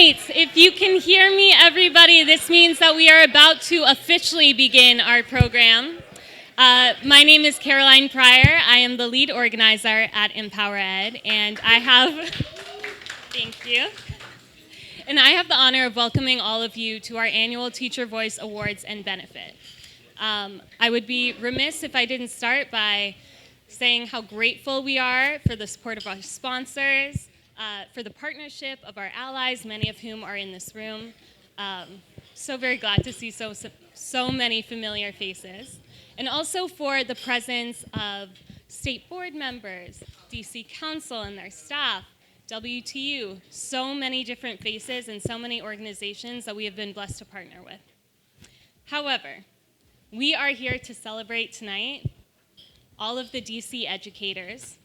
right, if you can hear me, everybody, this means that we are about to officially begin our program. My name is Caroline Pryor. I am the lead organizer at EmpowerEd, and I have, thank you, and I have the honor of welcoming all of you to our annual Teacher Voice Awards and Benefit. I would be remiss if I didn't start by saying how grateful we are for the support of our sponsors, for the partnership of our allies, many of whom are in this room. So very glad to see so many familiar faces. And also for the presence of state board members, DC Council and their staff, WTU, so many different faces and so many organizations that we have been blessed to partner with. However, we are here to celebrate tonight all of the DC educators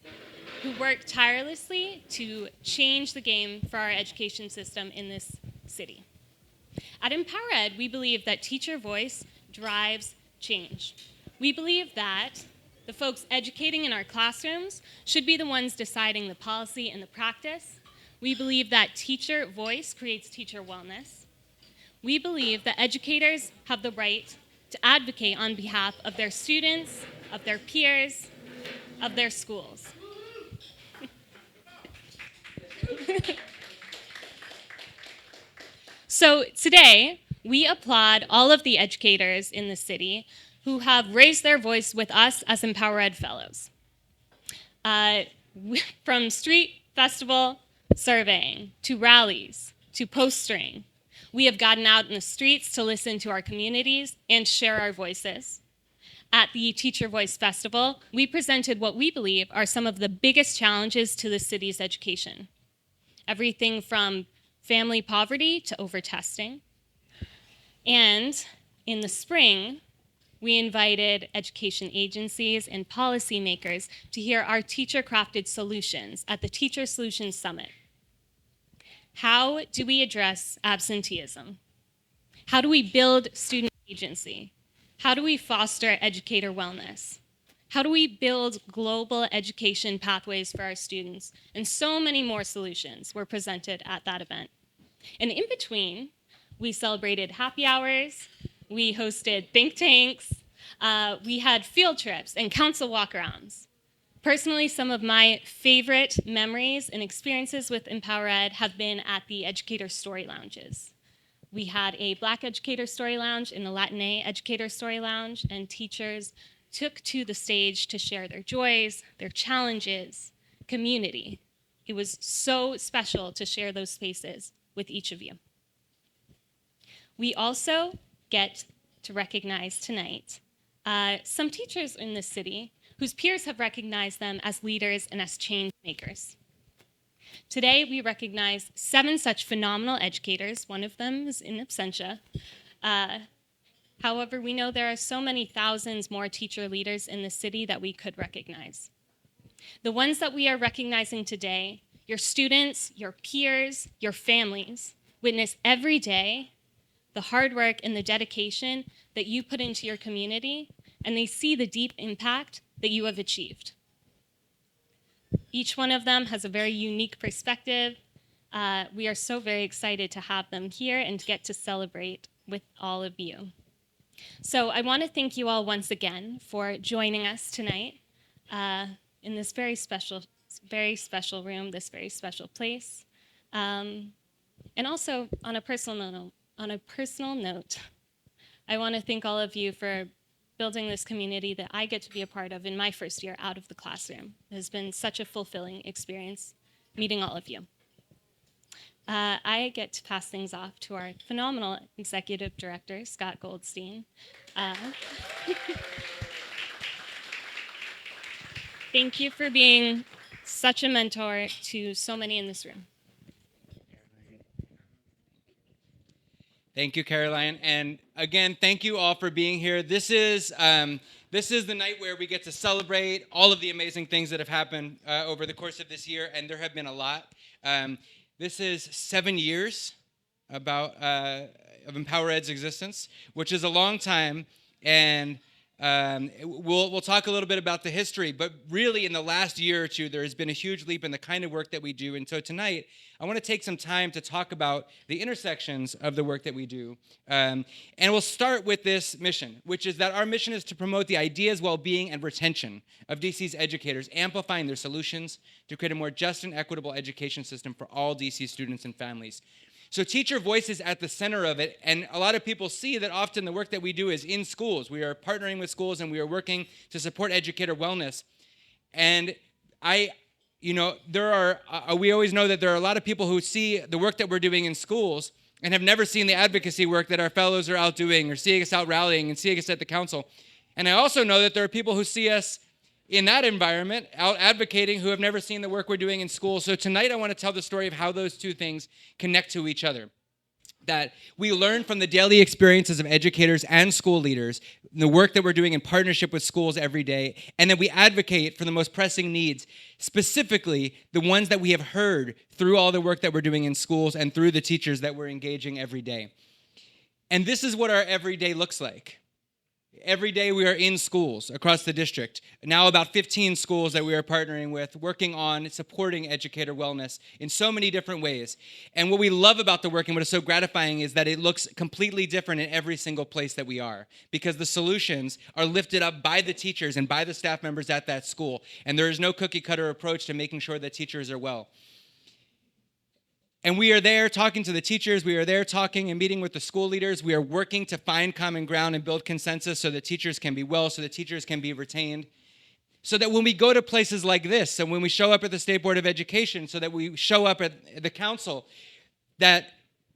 who work tirelessly to change the game for our education system in this city. At EmpowerEd, we believe that teacher voice drives change. We believe that the folks educating in our classrooms should be the ones deciding the policy and the practice. We believe that teacher voice creates teacher wellness. We believe that educators have the right to advocate on behalf of their students, of their peers, of their schools. So today, we applaud all of the educators in the city who have raised their voice with us as EmpowerEd Fellows. From street festival surveying, to rallies, to postering, we have gotten out in the streets to listen to our communities and share our voices. At the Teacher Voice Festival, we presented what we believe are some of the biggest challenges to the city's education. Everything from family poverty to over-testing. And in the spring, we invited education agencies and policymakers to hear our teacher-crafted solutions at the Teacher Solutions Summit. How do we address absenteeism? How do we build student agency? How do we foster educator wellness? How do we build global education pathways for our students? And so many more solutions were presented at that event. And in between, we celebrated happy hours, we hosted think tanks, we had field trips and council walkarounds. Personally, some of my favorite memories and experiences with EmpowerEd have been at the Educator Story Lounges. We had a Black Educator Story Lounge and a Latinx Educator Story Lounge, and teachers took to the stage to share their joys, their challenges, community. It was so special to share those spaces with each of you. We also get to recognize tonight some teachers in this city whose peers have recognized them as leaders and as change makers. Today, we recognize 7 such phenomenal educators. One of them is in absentia. However, we know there are so many thousands more teacher leaders in the city that we could recognize. The ones that we are recognizing today, your students, your peers, your families, witness every day the hard work and the dedication that you put into your community, and they see the deep impact that you have achieved. Each one of them has a very unique perspective. We are so very excited to have them here and to get to celebrate with all of you. So I want to thank you all once again for joining us tonight in this very special room, this very special place. And also on a personal note, I want to thank all of you for building this community that I get to be a part of in my first year out of the classroom. It has been such a fulfilling experience meeting all of you. I get to pass things off to our phenomenal executive director, Scott Goldstein. Thank you for being such a mentor to so many in this room. Thank you, Caroline. And again, thank you all for being here. This is the night where we get to celebrate all of the amazing things that have happened over the course of this year, and there have been a lot. This is 7 years of EmpowerEd's existence, which is a long time, and We'll talk a little bit about the history, but really in the last year or two, there has been a huge leap in the kind of work that we do. And so tonight, I want to take some time to talk about the intersections of the work that we do. And we'll start with this mission, which is that our mission is to promote the ideas, well-being, and retention of DC's educators, amplifying their solutions to create a more just and equitable education system for all DC students and families. So teacher voice is at the center of it, and a lot of people see that often the work that we do is in schools. We are partnering with schools, and we are working to support educator wellness. And we always know that there are a lot of people who see the work that we're doing in schools and have never seen the advocacy work that our fellows are out doing, or seeing us out rallying and seeing us at the council. And I also know that there are people who see us in that environment, out advocating, who have never seen the work we're doing in school. So tonight I want to tell the story of how those two things connect to each other. That we learn from the daily experiences of educators and school leaders, the work that we're doing in partnership with schools every day, and that we advocate for the most pressing needs, specifically the ones that we have heard through all the work that we're doing in schools and through the teachers that we're engaging every day. And this is what our everyday looks like. Every day we are in schools across the district. Now about 15 schools that we are partnering with, working on supporting educator wellness in so many different ways. And what we love about the work and what is so gratifying is that it looks completely different in every single place that we are, because the solutions are lifted up by the teachers and by the staff members at that school. And there is no cookie cutter approach to making sure that teachers are well. And we are there talking to the teachers. We are there talking and meeting with the school leaders. We are working to find common ground and build consensus so that teachers can be well, so that teachers can be retained. So that when we go to places like this, and when we show up at the State Board of Education, so that we show up at the council, that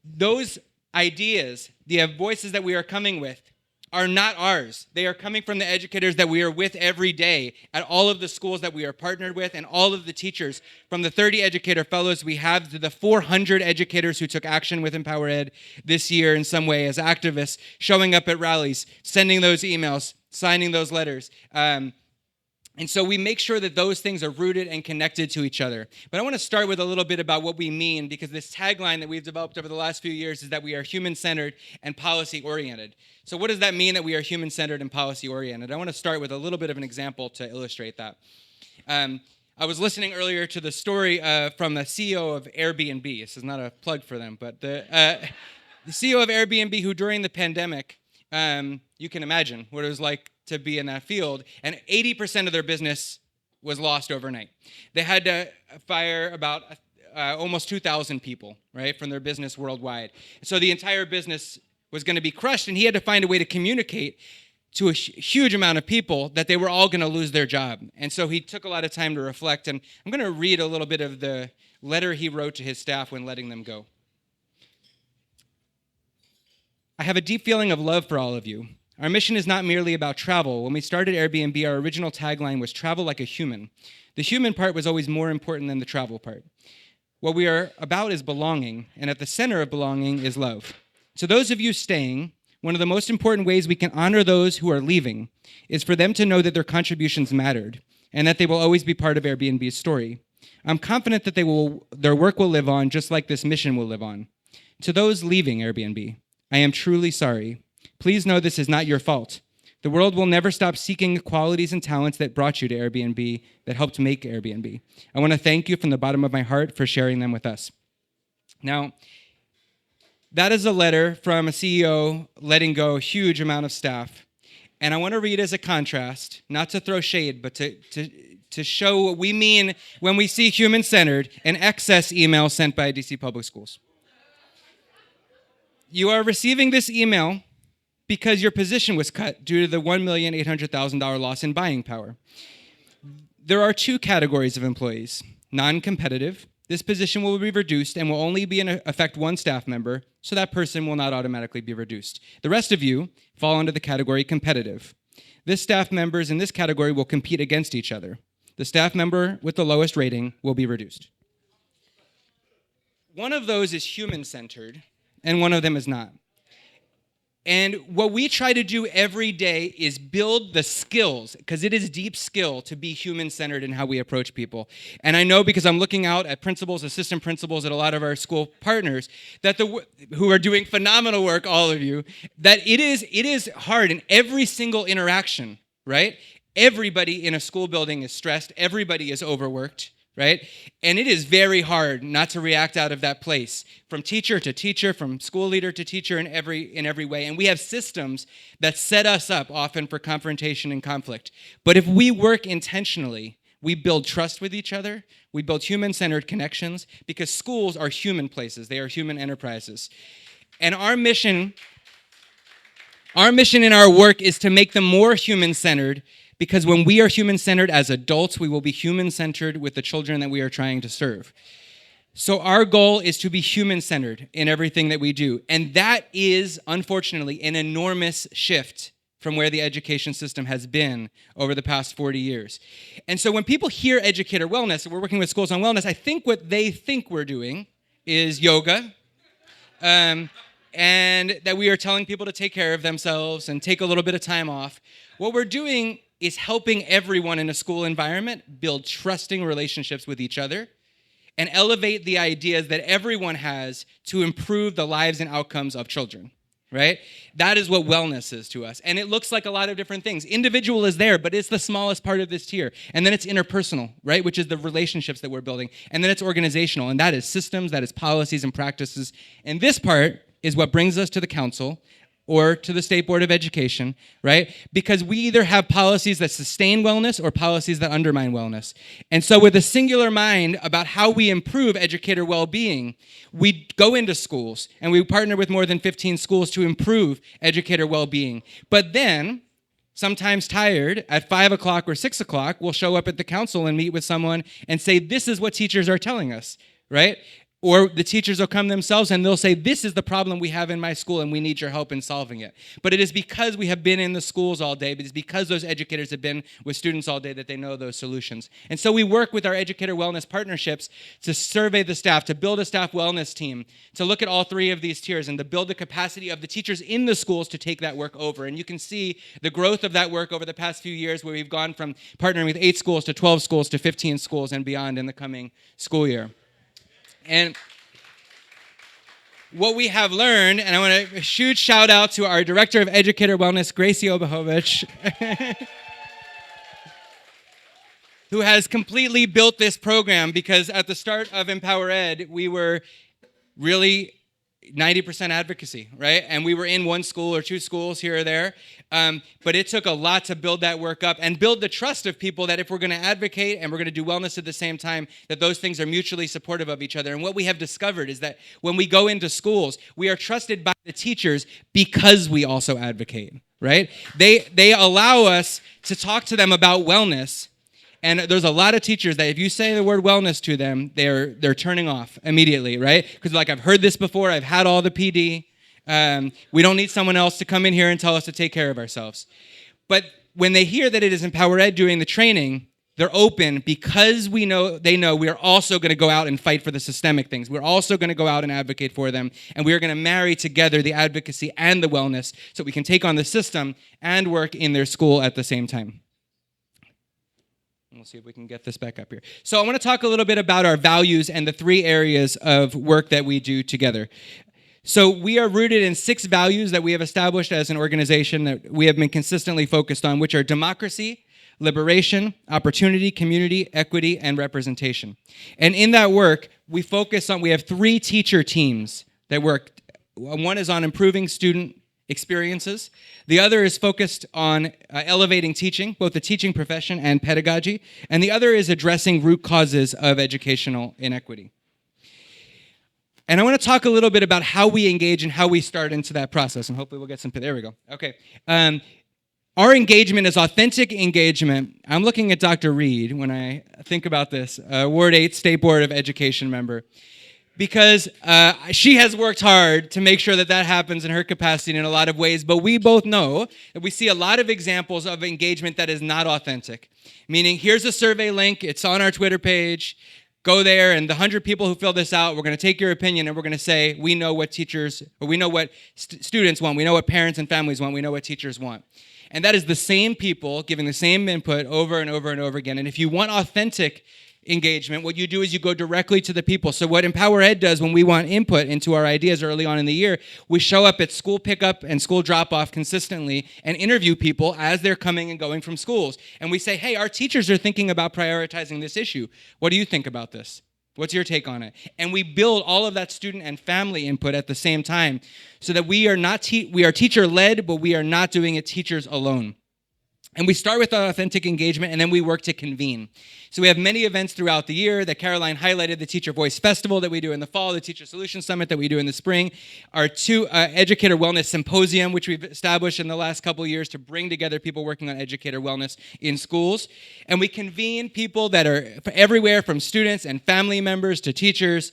those ideas, the voices that we are coming with, are not ours. They are coming from the educators that we are with every day at all of the schools that we are partnered with, and all of the teachers, from the 30 educator fellows we have to the 400 educators who took action with EmpowerEd this year in some way as activists, showing up at rallies, sending those emails, signing those letters. And so we make sure that those things are rooted and connected to each other. But I want to start with a little bit about what we mean, because this tagline that we've developed over the last few years is that we are human-centered and policy-oriented. So what does that mean, that we are human-centered and policy-oriented? I want to start with a little bit of an example to illustrate that. I was listening earlier to the story from the CEO of Airbnb. This is not a plug for them, but the CEO of Airbnb, who during the pandemic, you can imagine what it was like to be in that field, and 80% of their business was lost overnight. They had to fire about almost 2,000 people, right, from their business worldwide. So the entire business was going to be crushed, and he had to find a way to communicate to a huge amount of people that they were all going to lose their job. And so he took a lot of time to reflect, and I'm going to read a little bit of the letter he wrote to his staff when letting them go. I have a deep feeling of love for all of you. Our mission is not merely about travel. When we started Airbnb, our original tagline was travel like a human. The human part was always more important than the travel part. What we are about is belonging, and at the center of belonging is love. So those of you staying, one of the most important ways we can honor those who are leaving is for them to know that their contributions mattered and that they will always be part of Airbnb's story. I'm confident that their work will live on just like this mission will live on. To those leaving Airbnb, I am truly sorry. Please know this is not your fault. The world will never stop seeking the qualities and talents that brought you to Airbnb, that helped make Airbnb. I want to thank you from the bottom of my heart for sharing them with us. Now, that is a letter from a CEO letting go a huge amount of staff. And I want to read as a contrast, not to throw shade, but to show what we mean when we see human-centered, an excess email sent by DC Public Schools. You are receiving this email because your position was cut due to the $1,800,000 loss in buying power. There are two categories of employees. Non-competitive. This position will be reduced and will only affect one staff member, so that person will not automatically be reduced. The rest of you fall under the category competitive. This staff members in this category will compete against each other. The staff member with the lowest rating will be reduced. One of those is human-centered, and one of them is not. And what we try to do every day is build the skills, because it is deep skill to be human-centered in how we approach people. And I know, because I'm looking out at principals, assistant principals at a lot of our school partners, that who are doing phenomenal work, all of you, that it is hard in every single interaction, right? Everybody in a school building is stressed. Everybody is overworked. Right? And it is very hard not to react out of that place, from teacher to teacher, from school leader to teacher, in every way. And we have systems that set us up often for confrontation and conflict. But if we work intentionally, we build trust with each other, we build human-centered connections, because schools are human places, they are human enterprises. And our mission in our work is to make them more human-centered, because when we are human-centered as adults, we will be human-centered with the children that we are trying to serve. So our goal is to be human-centered in everything that we do. And that is, unfortunately, an enormous shift from where the education system has been over the past 40 years. And so when people hear educator wellness, and we're working with schools on wellness, I think what they think we're doing is yoga, and that we are telling people to take care of themselves and take a little bit of time off. What we're doing is helping everyone in a school environment build trusting relationships with each other and elevate the ideas that everyone has to improve the lives and outcomes of children, right? That is what wellness is to us. And it looks like a lot of different things. Individual is there, but it's the smallest part of this tier. And then it's interpersonal, right? Which is the relationships that we're building. And then it's organizational, and that is systems, that is policies and practices. And this part is what brings us to the council, or to the State Board of Education, right? Because we either have policies that sustain wellness or policies that undermine wellness. And so with a singular mind about how we improve educator well-being, we go into schools and we partner with more than 15 schools to improve educator well-being. But then, sometimes tired, at 5 o'clock or 6 o'clock, we'll show up at the council and meet with someone and say, this is what teachers are telling us, right? Or the teachers will come themselves and they'll say, this is the problem we have in my school and we need your help in solving it. But it is because we have been in the schools all day, but it's because those educators have been with students all day that they know those solutions. And so we work with our educator wellness partnerships to survey the staff, to build a staff wellness team, to look at all three of these tiers and to build the capacity of the teachers in the schools to take that work over. And you can see the growth of that work over the past few years, where we've gone from partnering with 8 schools to 12 schools to 15 schools and beyond in the coming school year. And what we have learned, and I want to huge shout out to our Director of Educator Wellness, Gracie Obahovich, who has completely built this program, because at the start of EmpowerEd, we were really 90% advocacy, right? And we were in 1 school or 2 schools here or there. But it took a lot to build that work up and build the trust of people that if we're going to advocate and we're going to do wellness at the same time, that those things are mutually supportive of each other. And what we have discovered is that when we go into schools, we are trusted by the teachers because we also advocate, right? They allow us to talk to them about wellness. And there's a lot of teachers that if you say the word wellness to them, they're turning off immediately, right? Because like, I've heard this before, I've had all the PD. We don't need someone else to come in here and tell us to take care of ourselves. But when they hear that it is EmpowerEd doing the training, they're open because they know we are also going to go out and fight for the systemic things. We're also going to go out and advocate for them. And we are going to marry together the advocacy and the wellness so we can take on the system and work in their school at the same time. We'll see if we can get this back up here. So I want to talk a little bit about our values and the 3 areas of work that we do together. So we are rooted in 6 values that we have established as an organization that we have been consistently focused on, which are democracy, liberation, opportunity, community, equity, and representation. And in that work, we have 3 teacher teams that work. One is on improving student experiences. The other is focused on elevating teaching, both the teaching profession and pedagogy. And the other is addressing root causes of educational inequity. And I want to talk a little bit about how we engage and how we start into that process. And hopefully we'll get there we go. Okay. Our engagement is authentic engagement. I'm looking at Dr. Reed when I think about this, Ward 8 State Board of Education member, because she has worked hard to make sure that happens in her capacity in a lot of ways, but we both know that we see a lot of examples of engagement that is not authentic, meaning here's a survey link, it's on our Twitter page, go there, and the 100 people who fill this out, we're going to take your opinion, and we're going to say, we know what teachers, or we know what students want, we know what parents and families want, we know what teachers want. And that is the same people giving the same input over and over and over again. And if you want authentic engagement, what you do is you go directly to the people. So what EmpowerEd does when we want input into our ideas early on in the year, we show up at school pickup and school drop-off consistently and interview people as they're coming and going from schools. And we say, hey, our teachers are thinking about prioritizing this issue. What do you think about this? What's your take on it? And we build all of that student and family input at the same time so that we are teacher-led, but we are not doing it teachers alone. And we start with authentic engagement, and then we work to convene. So we have many events throughout the year that Caroline highlighted: the Teacher Voice Festival that we do in the fall, the Teacher Solution Summit that we do in the spring, our 2 Educator Wellness Symposium, which we've established in the last couple of years to bring together people working on educator wellness in schools. And we convene people that are everywhere, from students and family members to teachers,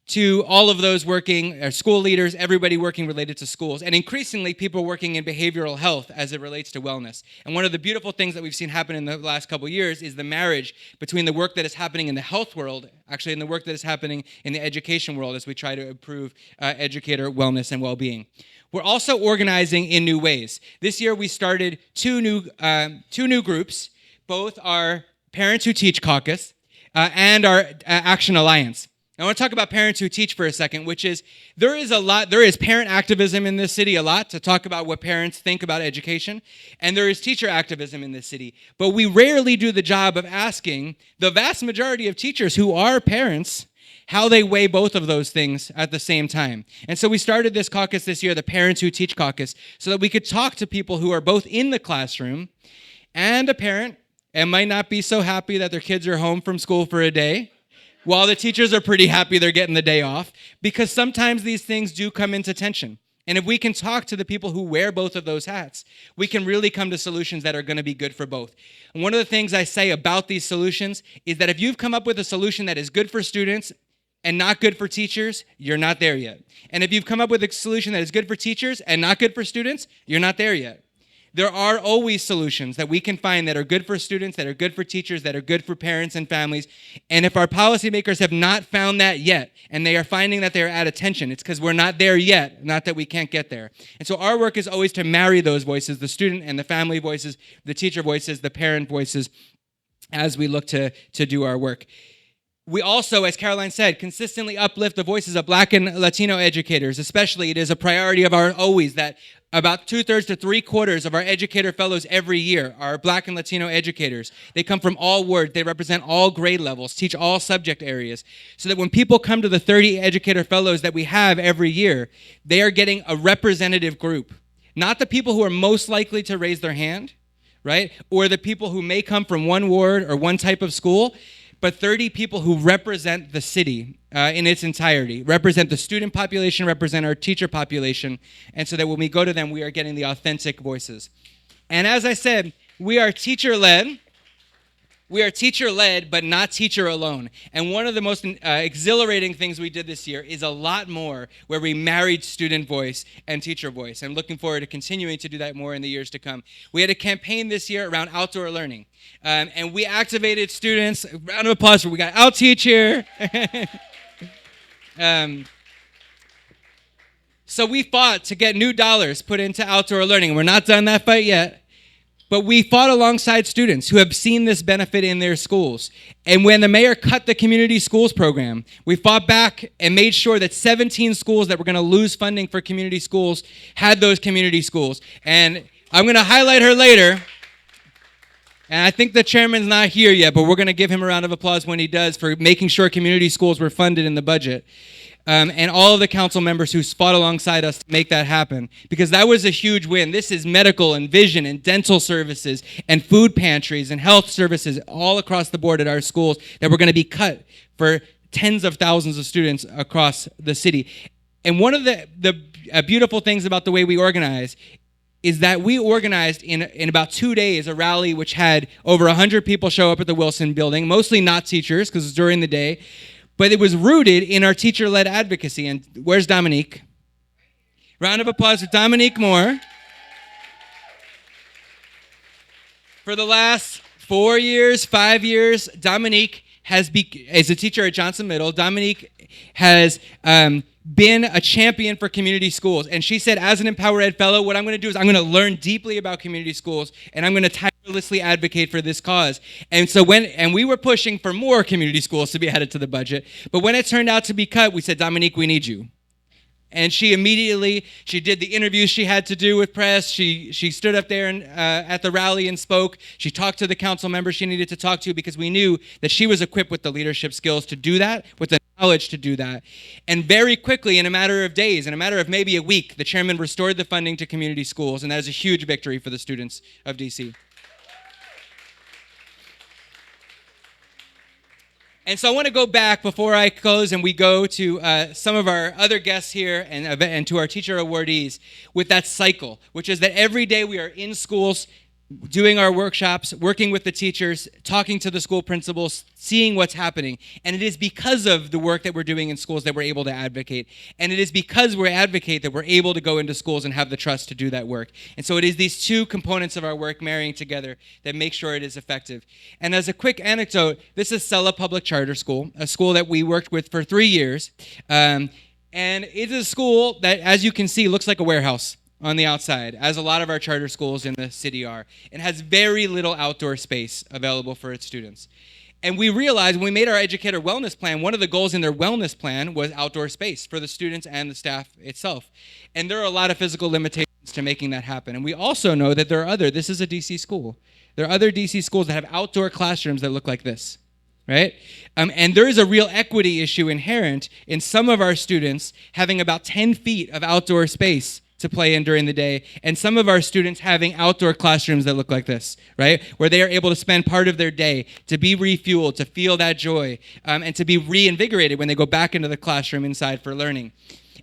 to all of those working, school leaders, everybody working related to schools, and increasingly people working in behavioral health as it relates to wellness. And one of the beautiful things that we've seen happen in the last couple of years is the marriage between the work that is happening in the health world, actually, and the work that is happening in the education world as we try to improve educator wellness and well-being. We're also organizing in new ways. This year we started two new groups, both our Parents Who Teach Caucus and our Action Alliance. I want to talk about Parents Who Teach for a second, which is, there is parent activism in this city a lot to talk about what parents think about education, and there is teacher activism in this city. But we rarely do the job of asking the vast majority of teachers who are parents how they weigh both of those things at the same time. And so we started this caucus this year, the Parents Who Teach Caucus, so that we could talk to people who are both in the classroom and a parent and might not be so happy that their kids are home from school for a day, while the teachers are pretty happy they're getting the day off, because sometimes these things do come into tension. And if we can talk to the people who wear both of those hats, we can really come to solutions that are going to be good for both. And one of the things I say about these solutions is that if you've come up with a solution that is good for students and not good for teachers, you're not there yet. And if you've come up with a solution that is good for teachers and not good for students, you're not there yet. There are always solutions that we can find that are good for students, that are good for teachers, that are good for parents and families. And if our policymakers have not found that yet, and they are finding that they're at a tension, it's because we're not there yet, not that we can't get there. And so our work is always to marry those voices, the student and the family voices, the teacher voices, the parent voices, as we look to do our work. We also, as Caroline said, consistently uplift the voices of Black and Latino educators. Especially, it is a priority of ours always that about 2/3 to 3/4 of our educator fellows every year are Black and Latino educators. They come from all wards, they represent all grade levels, teach all subject areas, so that when people come to the 30 educator fellows that we have every year, they are getting a representative group. Not the people who are most likely to raise their hand, right? Or the people who may come from one ward or one type of school, but 30 people who represent the city in its entirety, represent the student population, represent our teacher population, and so that when we go to them, we are getting the authentic voices. And as I said, we are teacher-led. We are teacher-led, but not teacher alone. And one of the most exhilarating things we did this year is a lot more where we married student voice and teacher voice. I'm looking forward to continuing to do that more in the years to come. We had a campaign this year around outdoor learning. And we activated students. A round of applause for we got Out Teach here. So we fought to get new dollars put into outdoor learning. We're not done that fight yet. But we fought alongside students who have seen this benefit in their schools. And when the mayor cut the community schools program, we fought back and made sure that 17 schools that were going to lose funding for community schools had those community schools. And I'm going to highlight her later. And I think the chairman's not here yet, but we're going to give him a round of applause when he does for making sure community schools were funded in the budget. And all of the council members who fought alongside us to make that happen, because that was a huge win. This is medical and vision and dental services and food pantries and health services all across the board at our schools that were going to be cut for tens of thousands of students across the city. And one of the beautiful things about the way we organize is that we organized in about 2 days a rally which had over 100 people show up at the Wilson building, mostly not teachers because it was during the day. But it was rooted in our teacher-led advocacy. And where's Dominique? Round of applause for Dominique Moore. For the last 4 years, 5 years, Dominique as a teacher at Johnson Middle, Dominique has been a champion for community schools. And she said, as an EmpowerEd fellow, what I'm going to do is I'm going to learn deeply about community schools, and I'm going to tirelessly advocate for this cause. And so we were pushing for more community schools to be added to the budget, but when it turned out to be cut, we said, Dominique, we need you. And she did the interviews she had to do with press. She stood up there at the rally and spoke. She talked to the council members she needed to talk to, because we knew that she was equipped with the leadership skills to do that, with the knowledge to do that. And very quickly, in a matter of days, in a matter of maybe a week, the chairman restored the funding to community schools, and that is a huge victory for the students of DC. And so I want to go back before I close and we go to some of our other guests here and to our teacher awardees with that cycle, which is that every day we are in schools doing our workshops, working with the teachers, talking to the school principals, seeing what's happening. And it is because of the work that we're doing in schools that we're able to advocate. And it is because we advocate that we're able to go into schools and have the trust to do that work. And so it is these two components of our work marrying together that make sure it is effective. And as a quick anecdote, this is Sella Public Charter School, a school that we worked with for 3 years. And it is a school that, as you can see, looks like a warehouse on the outside, as a lot of our charter schools in the city are. It has very little outdoor space available for its students. And we realized when we made our educator wellness plan, one of the goals in their wellness plan was outdoor space for the students and the staff itself. And there are a lot of physical limitations to making that happen. And we also know that this is a DC school. There are other DC schools that have outdoor classrooms that look like this, right? And there is a real equity issue inherent in some of our students having about 10 feet of outdoor space to play in during the day, and some of our students having outdoor classrooms that look like this, right? Where they are able to spend part of their day to be refueled, to feel that joy, and to be reinvigorated when they go back into the classroom inside for learning.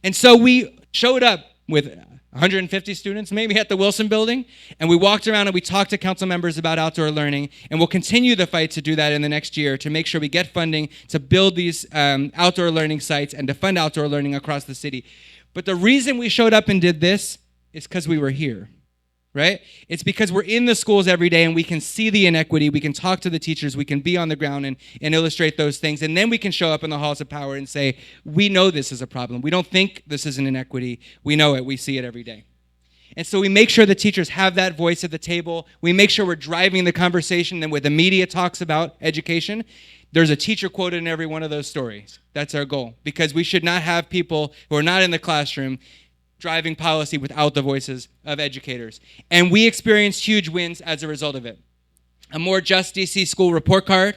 And so we showed up with 150 students maybe at the Wilson building, and we walked around and we talked to council members about outdoor learning, and we'll continue the fight to do that in the next year to make sure we get funding to build these outdoor learning sites and to fund outdoor learning across the city. But the reason we showed up and did this is because we were here, right? It's because we're in the schools every day and we can see the inequity, we can talk to the teachers, we can be on the ground and illustrate those things, and then we can show up in the halls of power and say, we know this is a problem. We don't think this is an inequity. We know it. We see it every day. And so we make sure the teachers have that voice at the table. We make sure we're driving the conversation, and when the media talks about education, there's a teacher quoted in every one of those stories. That's our goal, because we should not have people who are not in the classroom driving policy without the voices of educators. And we experienced huge wins as a result of it. A more just DC school report card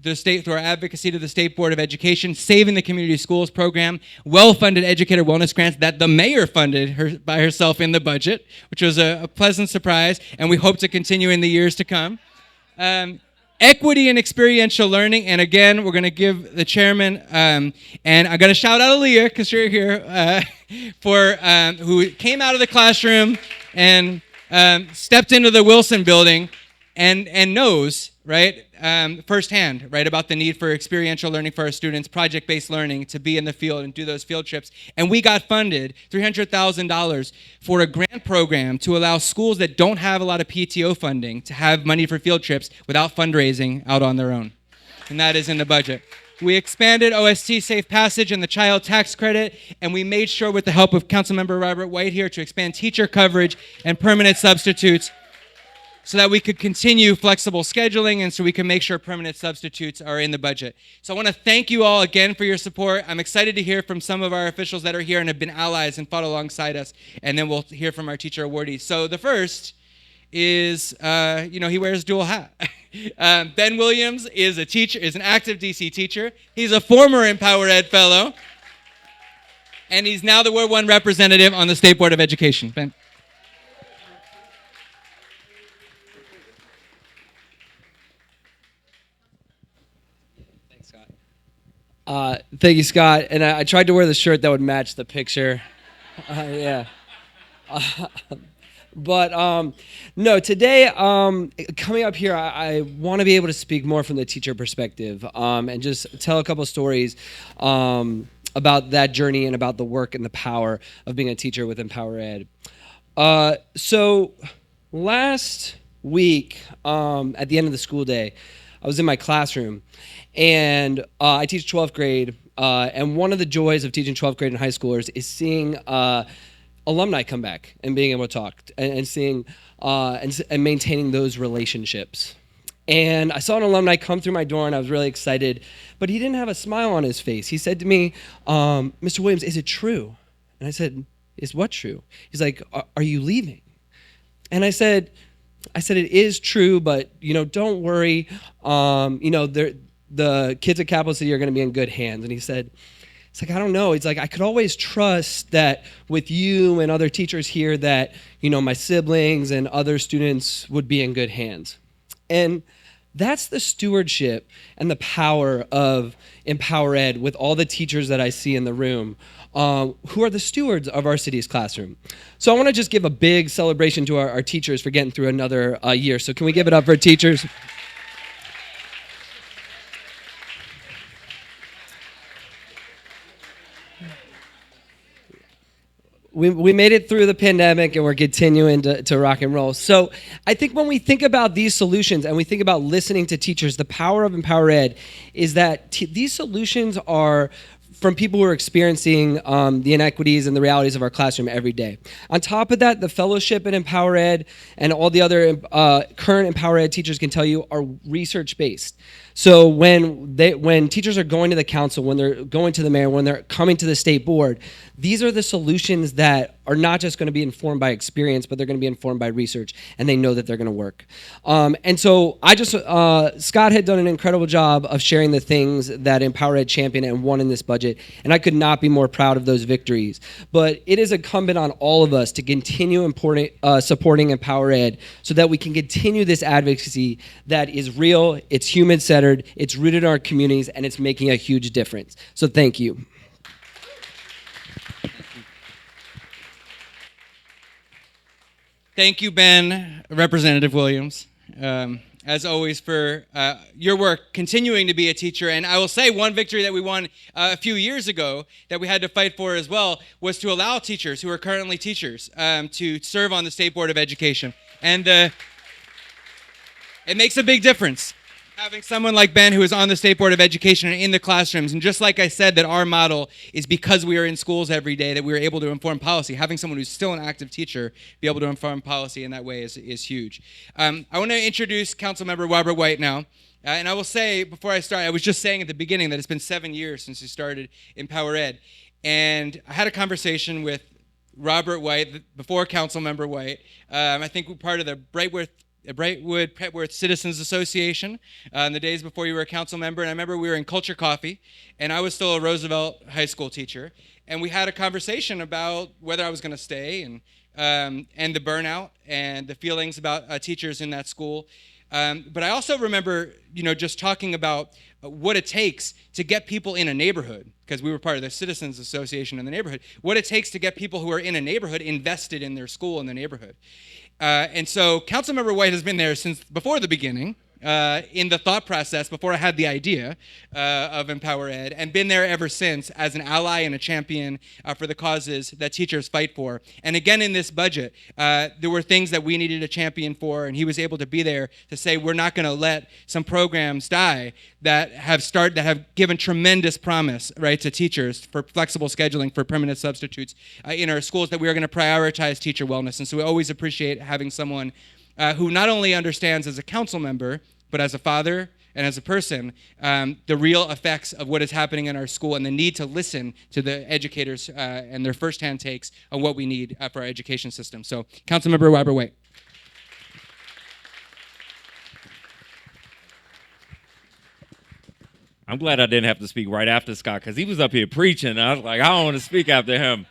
through our advocacy to the State Board of Education, Saving the Community Schools program, well-funded educator wellness grants that the mayor funded by herself in the budget, which was a pleasant surprise, and we hope to continue in the years to come. Equity and experiential learning, and again, we're going to give the chairman, and I'm going to shout out Aaliyah, because you're here, who came out of the classroom and stepped into the Wilson building and knows, right, firsthand, right, about the need for experiential learning for our students, project-based learning, to be in the field and do those field trips. And we got funded $300,000 for a grant program to allow schools that don't have a lot of PTO funding to have money for field trips without fundraising out on their own. And that is in the budget. We expanded OST Safe Passage and the child tax credit, and we made sure, with the help of Councilmember Robert White here, to expand teacher coverage and permanent substitutes so that we could continue flexible scheduling and so we can make sure permanent substitutes are in the budget. So I want to thank you all again for your support. I'm excited to hear from some of our officials that are here and have been allies and fought alongside us, and then we'll hear from our teacher awardees. So the first is, he wears dual hat. Ben Williams is an active DC teacher. He's a former EmpowerEd fellow, and he's now the Ward 1 representative on the State Board of Education. Ben. Thank you, Scott. And I tried to wear the shirt that would match the picture. Yeah. But no, today, coming up here, I want to be able to speak more from the teacher perspective and just tell a couple stories about that journey and about the work and the power of being a teacher with EmpowerEd. So last week, at the end of the school day, I was in my classroom, And I teach 12th grade. And one of the joys of teaching 12th grade and high schoolers is seeing alumni come back and being able to talk and seeing and maintaining those relationships. And I saw an alumni come through my door, and I was really excited, but he didn't have a smile on his face. He said to me, "Mr. Williams, is it true?" And I said, "Is what true?" He's like, "Are you leaving?" And I said, "It is true, but don't worry. The kids at Capital City are going to be in good hands." And he said, "It's like, I don't know. It's like I could always trust that with you and other teachers here that my siblings and other students would be in good hands." And that's the stewardship and the power of EmpowerEd with all the teachers that I see in the room, who are the stewards of our city's classroom. So I want to just give a big celebration to our teachers for getting through another year. So can we give it up for teachers? We made it through the pandemic, and we're continuing to rock and roll. So I think when we think about these solutions and we think about listening to teachers, the power of EmpowerEd is that these solutions are from people who are experiencing the inequities and the realities of our classroom every day. On top of that, the fellowship at EmpowerEd and all the other current EmpowerEd teachers can tell you are research-based. So when teachers are going to the council, when they're going to the mayor, when they're coming to the state board, these are the solutions that are not just going to be informed by experience, but they're going to be informed by research, and they know that they're going to work. And so Scott had done an incredible job of sharing the things that EmpowerEd championed and won in this budget, and I could not be more proud of those victories. But it is incumbent on all of us to continue supporting EmpowerEd so that we can continue this advocacy that is real, it's human-centered, it's rooted in our communities, and it's making a huge difference. So thank you. Thank you, Ben, Representative Williams, as always, for your work continuing to be a teacher. And I will say one victory that we won a few years ago that we had to fight for as well was to allow teachers who are currently teachers to serve on the State Board of Education. And it makes a big difference having someone like Ben who is on the State Board of Education and in the classrooms. And just like I said, that our model is because we are in schools every day that we are able to inform policy. Having someone who's still an active teacher be able to inform policy in that way is huge. I want to introduce Councilmember Robert White now. And I will say, before I start, I was just saying at the beginning that it's been 7 years since we started EmpowerEd. And I had a conversation with Robert White, before Councilmember White. I think we're part of the Brightwood Petworth Citizens Association in the days before you were a council member. And I remember we were in Culture Coffee, and I was still a Roosevelt High School teacher. And we had a conversation about whether I was going to stay and the burnout and the feelings about teachers in that school. But I also remember, just talking about what it takes to get people in a neighborhood, because we were part of the Citizens Association in the neighborhood, what it takes to get people who are in a neighborhood invested in their school in the neighborhood. And so Councilmember White has been there since before the beginning, in the thought process, before I had the idea of EmpowerEd, and been there ever since as an ally and a champion for the causes that teachers fight for. And again, in this budget, there were things that we needed a champion for, and he was able to be there to say, we're not going to let some programs die that have given tremendous promise, right, to teachers for flexible scheduling, for permanent substitutes in our schools, that we are going to prioritize teacher wellness. And so we always appreciate having someone who not only understands as a council member, but as a father and as a person, the real effects of what is happening in our school and the need to listen to the educators and their firsthand takes on what we need for our education system. So, Councilmember Robert White. I'm glad I didn't have to speak right after Scott, because he was up here preaching. I was like, I don't want to speak after him.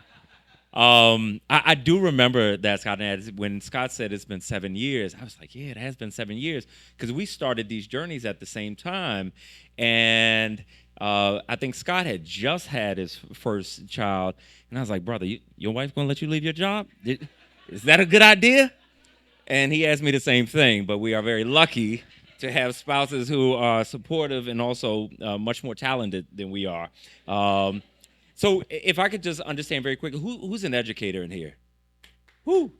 I do remember that, Scott, when Scott said it's been 7 years, I was like, yeah, it has been 7 years, because we started these journeys at the same time. And I think Scott had just had his first child. And I was like, brother, your wife's going to let you leave your job? Is that a good idea? And he asked me the same thing, but we are very lucky to have spouses who are supportive and also much more talented than we are. So if I could just understand very quickly, who's an educator in here? Who?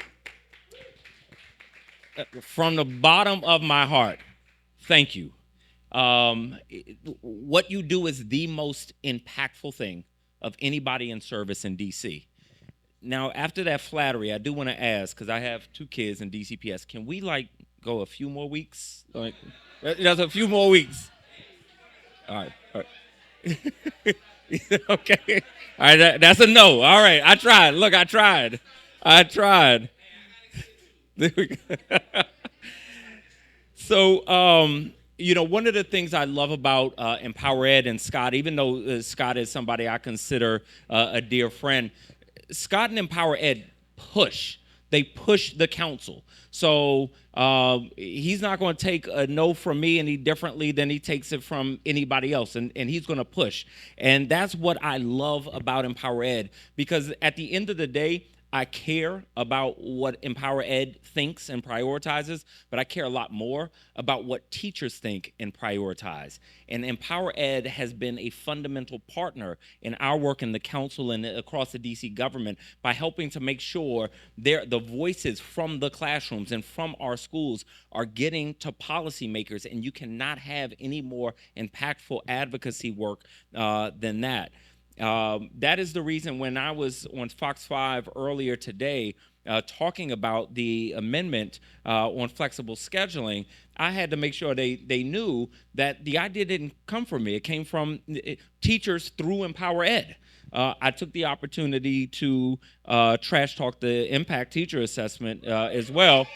From the bottom of my heart, thank you. What you do is the most impactful thing of anybody in service in DC. Now, after that flattery, I do want to ask, because I have 2 kids in DCPS, can we go a few more weeks? Just a few more weeks. All right. Okay. All right, that's a no. All right, I tried. Look, I tried. There we go. So, one of the things I love about EmpowerEd and Scott, even though Scott is somebody I consider a dear friend, Scott and EmpowerEd push. They push the council. So he's not going to take a no from me any differently than he takes it from anybody else. And he's going to push. And that's what I love about EmpowerEd, because at the end of the day, I care about what EmpowerEd thinks and prioritizes, but I care a lot more about what teachers think and prioritize. And EmpowerEd has been a fundamental partner in our work in the council and across the DC government by helping to make sure the voices from the classrooms and from our schools are getting to policymakers, and you cannot have any more impactful advocacy work than that. That is the reason when I was on Fox 5 earlier today talking about the amendment on flexible scheduling, I had to make sure they knew that the idea didn't come from me. It came from teachers through EmpowerEd. I took the opportunity to trash talk the impact teacher assessment as well.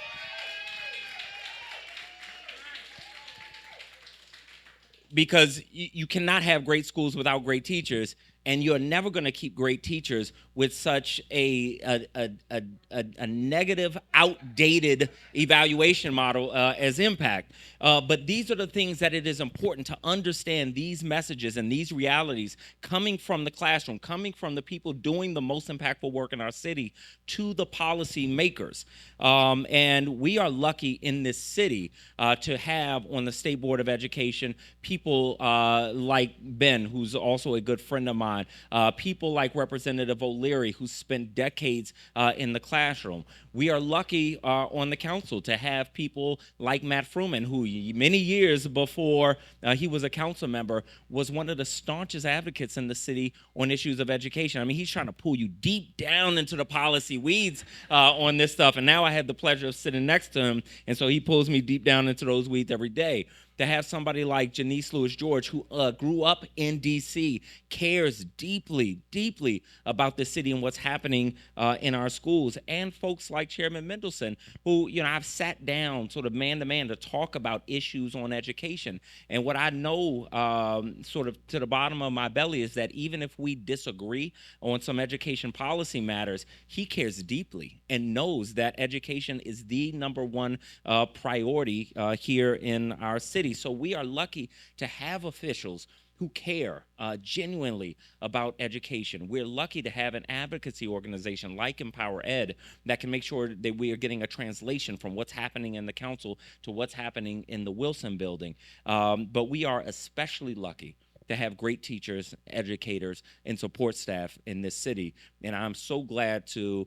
Because you cannot have great schools without great teachers, and you're never going to keep great teachers with such a negative, outdated evaluation model as impact. But these are the things that it is important to understand, these messages and these realities coming from the classroom, coming from the people doing the most impactful work in our city to the policy makers. And we are lucky in this city to have on the State Board of Education people like Ben, who's also a good friend of mine, people like Representative O'Leary, who spent decades in the classroom. We are lucky on the council to have people like Matt Fruman, who many years before he was a council member was one of the staunchest advocates in the city on issues of education. I mean, he's trying to pull you deep down into the policy weeds on this stuff, and now I have the pleasure of sitting next to him, and so he pulls me deep down into those weeds every day. To have somebody like Janice Lewis-George, who grew up in D.C., cares deeply, deeply about the city and what's happening in our schools, and folks like Chairman Mendelson, who, I've sat down sort of man-to-man to talk about issues on education. And what I know sort of to the bottom of my belly is that even if we disagree on some education policy matters, he cares deeply and knows that education is the number one priority here in our city. So we are lucky to have officials who care genuinely about education. We're lucky to have an advocacy organization like EmpowerEd that can make sure that we are getting a translation from what's happening in the council to what's happening in the Wilson building. But we are especially lucky to have great teachers, educators, and support staff in this city. And I'm so glad to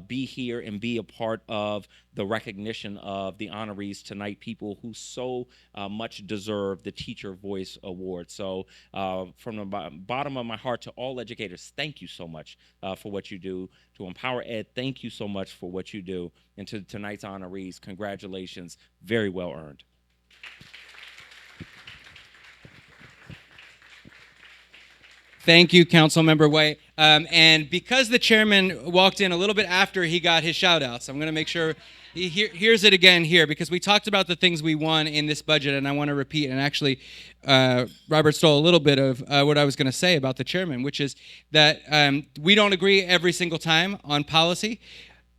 be here and be a part of the recognition of the honorees tonight, people who so much deserve the Teacher Voice Award. So from the bottom of my heart to all educators, thank you so much for what you do. To EmpowerEd, thank you so much for what you do. And to tonight's honorees, congratulations, very well earned. Thank you, Councilmember White. And because the chairman walked in a little bit after he got his shout-outs, I'm going to make sure he hears it again here, because we talked about the things we won in this budget, and I want to repeat, and actually Robert stole a little bit of what I was going to say about the chairman, which is that we don't agree every single time on policy,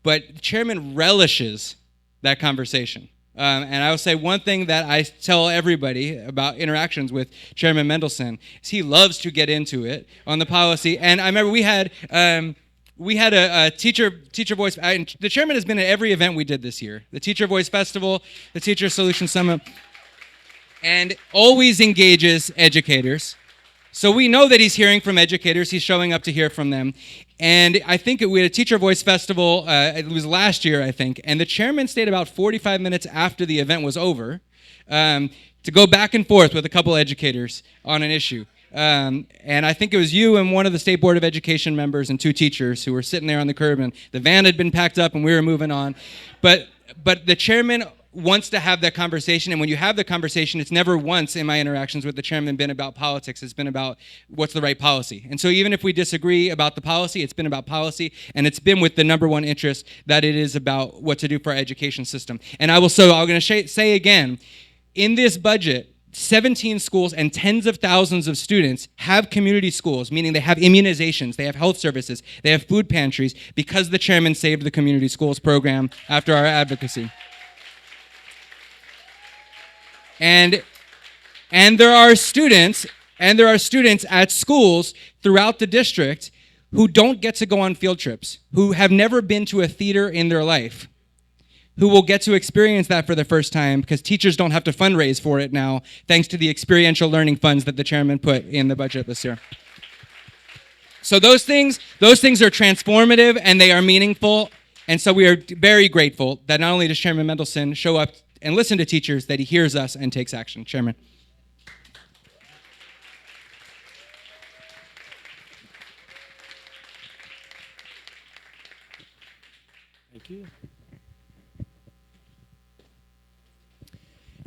but the chairman relishes that conversation. And I will say one thing that I tell everybody about interactions with Chairman Mendelson is he loves to get into it on the policy. And I remember we had a teacher voice. The chairman has been at every event we did this year: the Teacher Voice Festival, the Teacher Solution Summit, and always engages educators. So we know that he's hearing from educators. He's showing up to hear from them. And I think we had a Teacher Voice Festival, it was last year, I think, and the chairman stayed about 45 minutes after the event was over to go back and forth with a couple educators on an issue. And I think it was you and one of the State Board of Education members and two teachers who were sitting there on the curb, and the van had been packed up and we were moving on. But the chairman wants to have that conversation, and when you have the conversation, it's never once in my interactions with the chairman been about politics. It's been about what's the right policy. And so even if we disagree about the policy, it's been about policy, and it's been with the number one interest that it is about what to do for our education system. And I'm going to say again, in this budget, 17 schools and tens of thousands of students have community schools, meaning they have immunizations, they have health services, they have food pantries, because the chairman saved the community schools program after our advocacy. And there are students at schools throughout the district who don't get to go on field trips, who have never been to a theater in their life, who will get to experience that for the first time because teachers don't have to fundraise for it now, thanks to the experiential learning funds that the chairman put in the budget this year. So those things are transformative and they are meaningful. And so we are very grateful that not only does Chairman Mendelson show up and listen to teachers, that he hears us and takes action. Chairman. Thank you.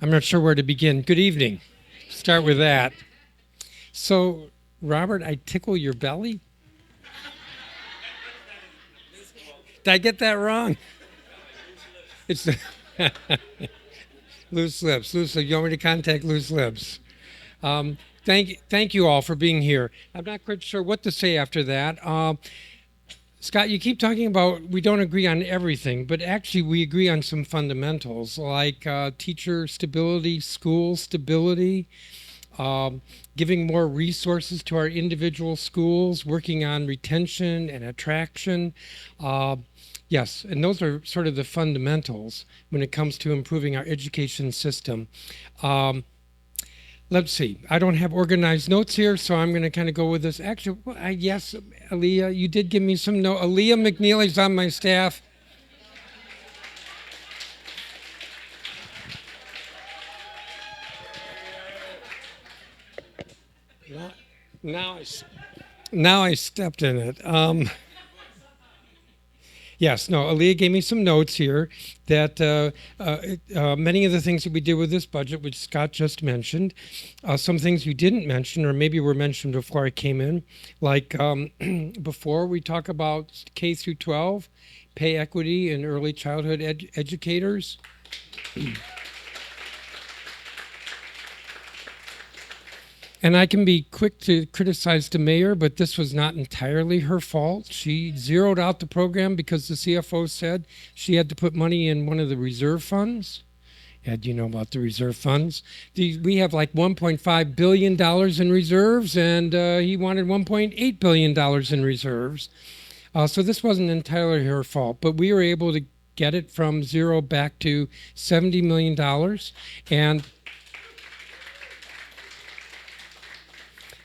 I'm not sure where to begin. Good evening. Start with that. So, Robert, I tickle your belly? Did I get that wrong? It's loose lips. Loose lips. You want me to contact loose lips? Thank you all for being here. I'm not quite sure what to say after that. Scott, you keep talking about we don't agree on everything, but actually we agree on some fundamentals like teacher stability, school stability, giving more resources to our individual schools, working on retention and attraction. Yes, and those are sort of the fundamentals when it comes to improving our education system. Let's see. I don't have organized notes here, so I'm going to kind of go with this. Actually, yes, Aaliyah, you did give me some notes. Aaliyah McNeely's on my staff. Now I stepped in it. Yes, no, Aaliyah gave me some notes here that many of the things that we did with this budget, which Scott just mentioned, some things you didn't mention or maybe were mentioned before I came in, like before we talk about K through 12, pay equity in early childhood educators. And I can be quick to criticize the mayor, but this was not entirely her fault. She zeroed out the program because the CFO said she had to put money in one of the reserve funds. Ed, you know about the reserve funds. We have like $1.5 billion in reserves, and he wanted $1.8 billion in reserves. So this wasn't entirely her fault, but we were able to get it from zero back to $70 million. And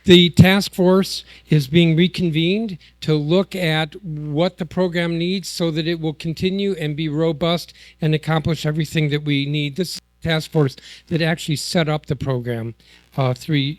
the task force is being reconvened to look at what the program needs so that it will continue and be robust and accomplish everything that we need. This is the task force that actually set up the program about 3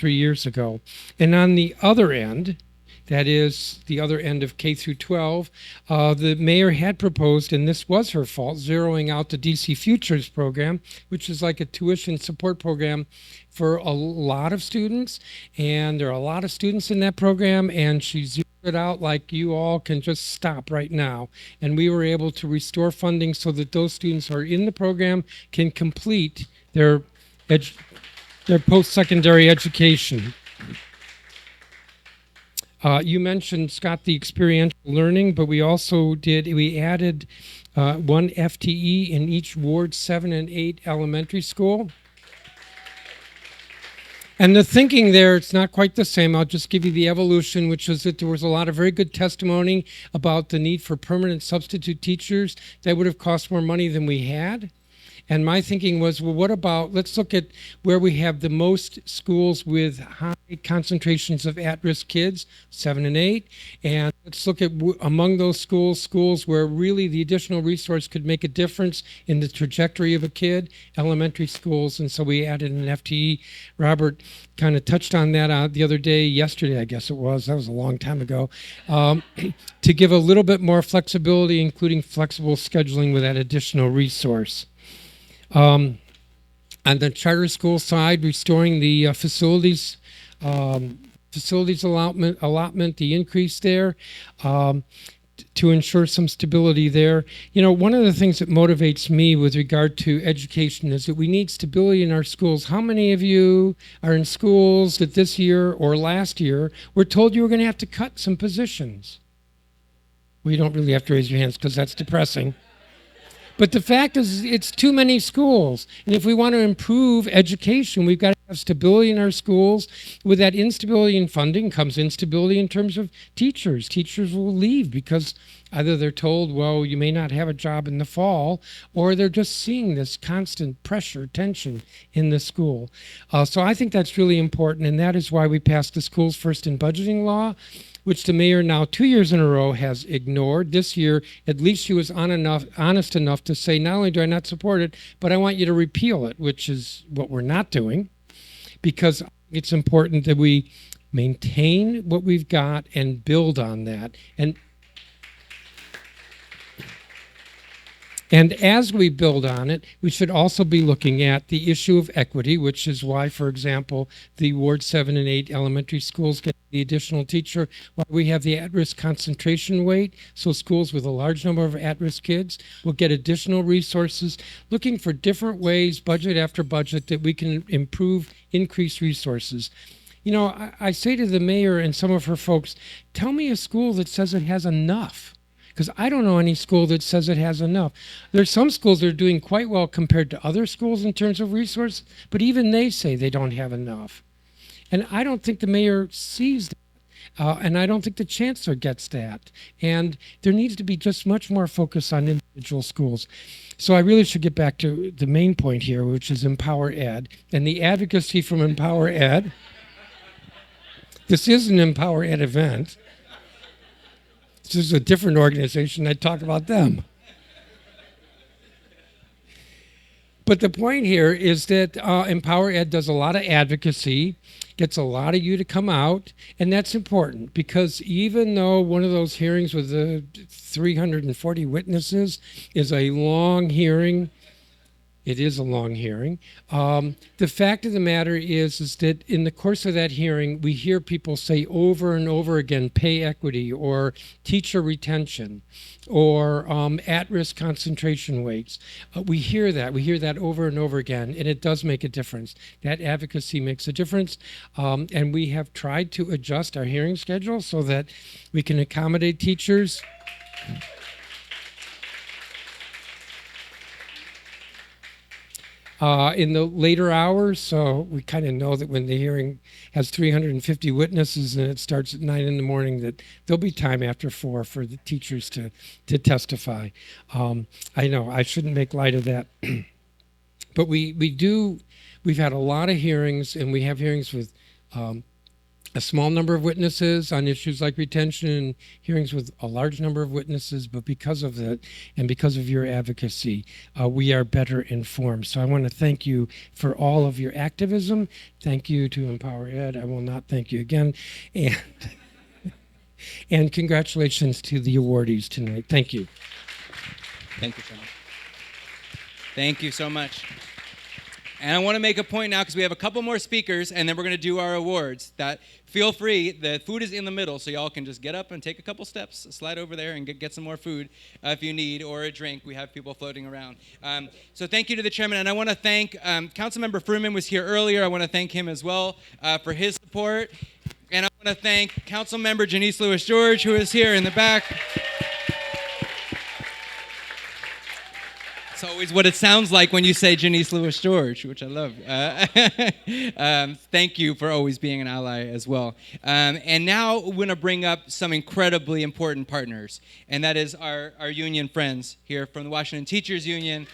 years ago. And on the other end, that is the other end of K through 12, the mayor had proposed, and this was her fault, zeroing out the DC Futures program, which is like a tuition support program for a lot of students. And there are a lot of students in that program, and she zeroed it out like you all can just stop right now. And we were able to restore funding so that those students who are in the program can complete their post-secondary education. You mentioned, Scott, the experiential learning, but we added one FTE in each Ward 7 and 8 elementary school. And the thinking there, it's not quite the same. I'll just give you the evolution, which is that there was a lot of very good testimony about the need for permanent substitute teachers that would have cost more money than we had. And my thinking was, well, what about, let's look at where we have the most schools with high concentrations of at-risk kids, 7 and 8, and let's look at among those schools where really the additional resource could make a difference in the trajectory of a kid, elementary schools, and so we added an FTE. Robert kind of touched on that the other day, yesterday I guess it was, that was a long time ago, to give a little bit more flexibility, including flexible scheduling with that additional resource. On the charter school side, restoring the facilities allotment, the increase there, to ensure some stability there. You know, one of the things that motivates me with regard to education is that we need stability in our schools. How many of you are in schools that this year or last year were told you were going to have to cut some positions? Well, you don't really have to raise your hands because that's depressing. But the fact is, it's too many schools. And if we want to improve education, we've got to have stability in our schools. With that instability in funding comes instability in terms of teachers. Teachers will leave because either they're told, well, you may not have a job in the fall, or they're just seeing this constant pressure, tension in the school. So I think that's really important, and that is why we passed the Schools First in Budgeting Law, which the mayor now 2 years in a row has ignored. This year, at least she was honest enough to say, not only do I not support it, but I want you to repeal it, which is what we're not doing, because it's important that we maintain what we've got and build on that. And as we build on it, we should also be looking at the issue of equity, which is why, for example, the Ward 7 and 8 elementary schools get the additional teacher, why we have the at-risk concentration weight, so schools with a large number of at-risk kids will get additional resources, looking for different ways, budget after budget, that we can improve, increase resources. You know, I say to the mayor and some of her folks, tell me a school that says it has enough. Because I don't know any school that says it has enough. There's some schools that are doing quite well compared to other schools in terms of resource, but even they say they don't have enough. And I don't think the mayor sees that. And I don't think the chancellor gets that. And there needs to be just much more focus on individual schools. So I really should get back to the main point here, which is EmpowerEd. And the advocacy from EmpowerEd. This is an EmpowerEd event. This is a different organization. I'd talk about them. But the point here is that EmpowerEd does a lot of advocacy, gets a lot of you to come out, and that's important because even though one of those hearings with the 340 witnesses is a long hearing, it is a long hearing. The fact of the matter is that in the course of that hearing, we hear people say over and over again, pay equity or teacher retention or at-risk concentration weights. We hear that over and over again, and it does make a difference. That advocacy makes a difference, and we have tried to adjust our hearing schedule so that we can accommodate teachers. In the later hours, so we kind of know that when the hearing has 350 witnesses and it starts at 9 in the morning, that there'll be time after 4 for the teachers to testify. I know I shouldn't make light of that, but we've had a lot of hearings, and we have hearings with a small number of witnesses on issues like retention, and hearings with a large number of witnesses, but because of that and because of your advocacy, we are better informed. So I want to thank you for all of your activism. Thank you to EmpowerEd. I will not thank you again. And congratulations to the awardees tonight. Thank you. Thank you so much. Thank you so much. And I want to make a point now because we have a couple more speakers, and then we're going to do our awards. That feel free. The food is in the middle, so y'all can just get up and take a couple steps, slide over there, and get some more food if you need, or a drink. We have people floating around. So thank you to the chairman, and I want to thank Councilmember Fruman was here earlier. I want to thank him as well for his support, and I want to thank Councilmember Janice Lewis-George, who is here in the back. It's always what it sounds like when you say Janice Lewis-George, which I love. Thank you for always being an ally as well. And now we're going to bring up some incredibly important partners, and that is our union friends here from the Washington Teachers Union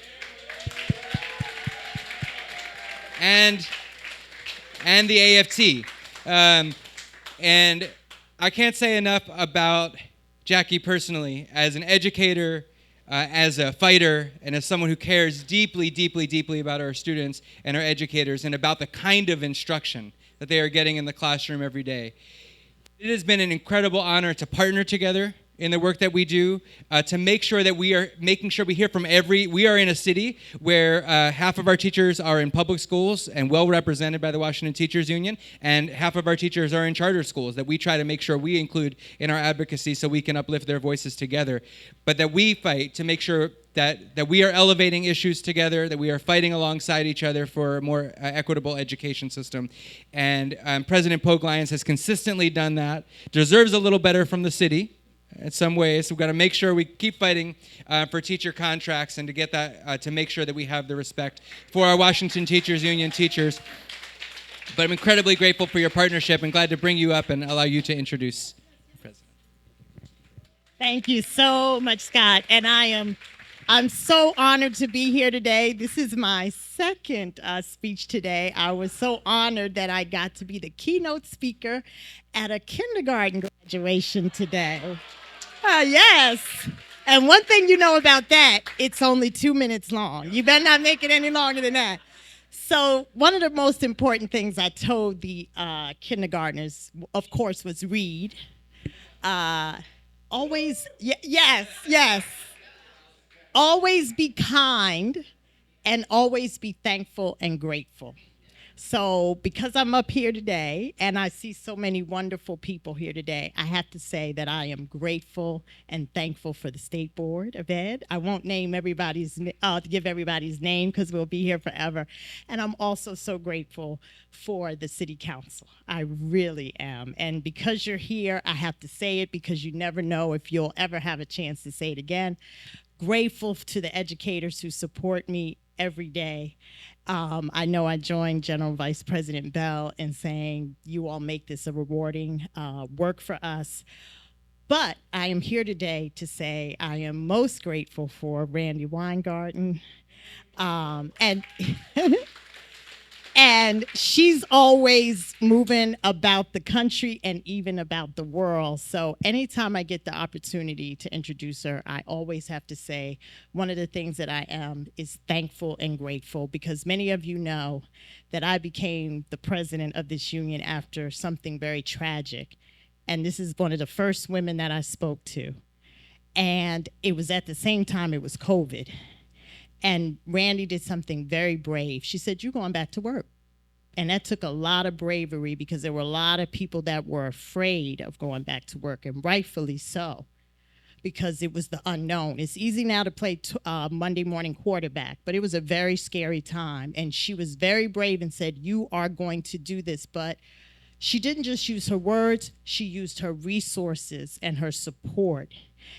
and the AFT. And I can't say enough about Jackie personally as an educator, as a fighter, and as someone who cares deeply, deeply, deeply about our students and our educators and about the kind of instruction that they are getting in the classroom every day. It has been an incredible honor to partner together in the work that we do, to make sure that we are making sure we hear from we are in a city where half of our teachers are in public schools and well represented by the Washington Teachers Union, and half of our teachers are in charter schools that we try to make sure we include in our advocacy so we can uplift their voices together. But that we fight to make sure that we are elevating issues together, that we are fighting alongside each other for a more equitable education system. And President Polk Lyons has consistently done that, deserves a little better from the city in some ways. We've got to make sure we keep fighting for teacher contracts and to get that, to make sure that we have the respect for our Washington Teachers Union teachers. But I'm incredibly grateful for your partnership and glad to bring you up and allow you to introduce the president. Thank you so much, Scott. And I'm so honored to be here today. This is my second speech today. I was so honored that I got to be the keynote speaker at a kindergarten graduation today. Yes. And one thing you know about that, it's only 2 minutes long. You better not make it any longer than that. So one of the most important things I told the kindergartners, of course, was read. Yes. Always be kind and always be thankful and grateful. So because I'm up here today and I see so many wonderful people here today, I have to say that I am grateful and thankful for the State Board of Ed. I won't name give everybody's name because we'll be here forever. And I'm also so grateful for the City Council. I really am. And because you're here, I have to say it because you never know if you'll ever have a chance to say it again. Grateful to the educators who support me every day. I know I joined General Vice President Bell in saying you all make this a rewarding work for us. But I am here today to say I am most grateful for Randi Weingarten. And she's always moving about the country and even about the world. So anytime I get the opportunity to introduce her, I always have to say one of the things that I am is thankful and grateful, because many of you know that I became the president of this union after something very tragic. And this is one of the first women that I spoke to. And it was at the same time it was COVID. And Randi did something very brave. She said, "You're going back to work." And that took a lot of bravery because there were a lot of people that were afraid of going back to work, and rightfully so, because it was the unknown. It's easy now to play Monday morning quarterback, but it was a very scary time. And she was very brave and said, "You are going to do this." But she didn't just use her words, she used her resources and her support.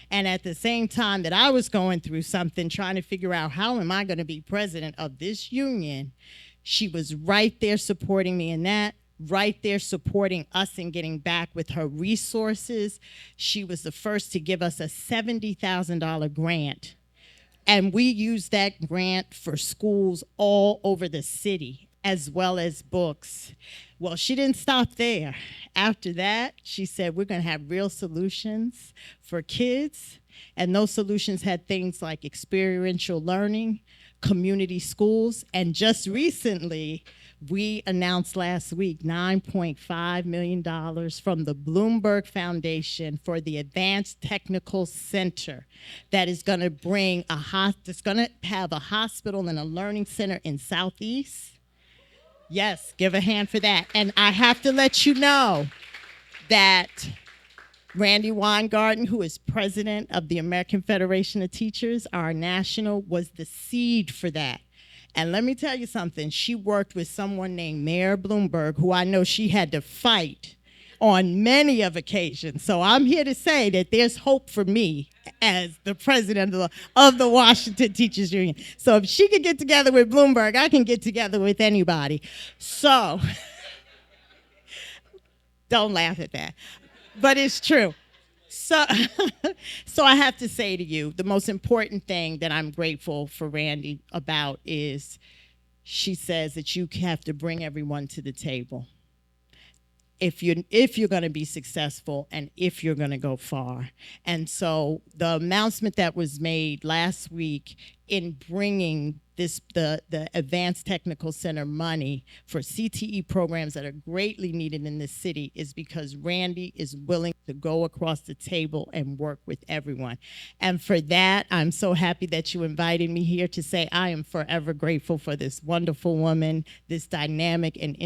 And at the same time that I was going through something, trying to figure out how am I going to be president of this union, she was right there supporting me in that, right there supporting us in getting back with her resources. She was the first to give us a $70,000 grant. And we used that grant for schools all over the city, as well as books. Well, she didn't stop there. After that, she said, we're going to have real solutions for kids. And those solutions had things like experiential learning, community schools, and just recently, we announced last week $9.5 million from the Bloomberg Foundation for the Advanced Technical Center that is going to bring that's going to have a hospital and a learning center in Southeast. Yes, give a hand for that. And I have to let you know that Randi Weingarten, who is president of the American Federation of Teachers, our national, was the seed for that. And let me tell you something. She worked with someone named Mayor Bloomberg, who I know she had to fight on many of occasions. So I'm here to say that there's hope for me as the president of the Washington Teachers Union. So if she could get together with Bloomberg, I can get together with anybody. So don't laugh at that. But it's true. So I have to say to you, the most important thing that I'm grateful for Randi about is she says that you have to bring everyone to the table. if you're going to be successful and if you're going to go far. And so the announcement that was made last week in bringing the Advanced Technical Center money for CTE programs that are greatly needed in this city is because Randy is willing to go across the table and work with everyone. And for that, I'm so happy that you invited me here to say I am forever grateful for this wonderful woman, this dynamic and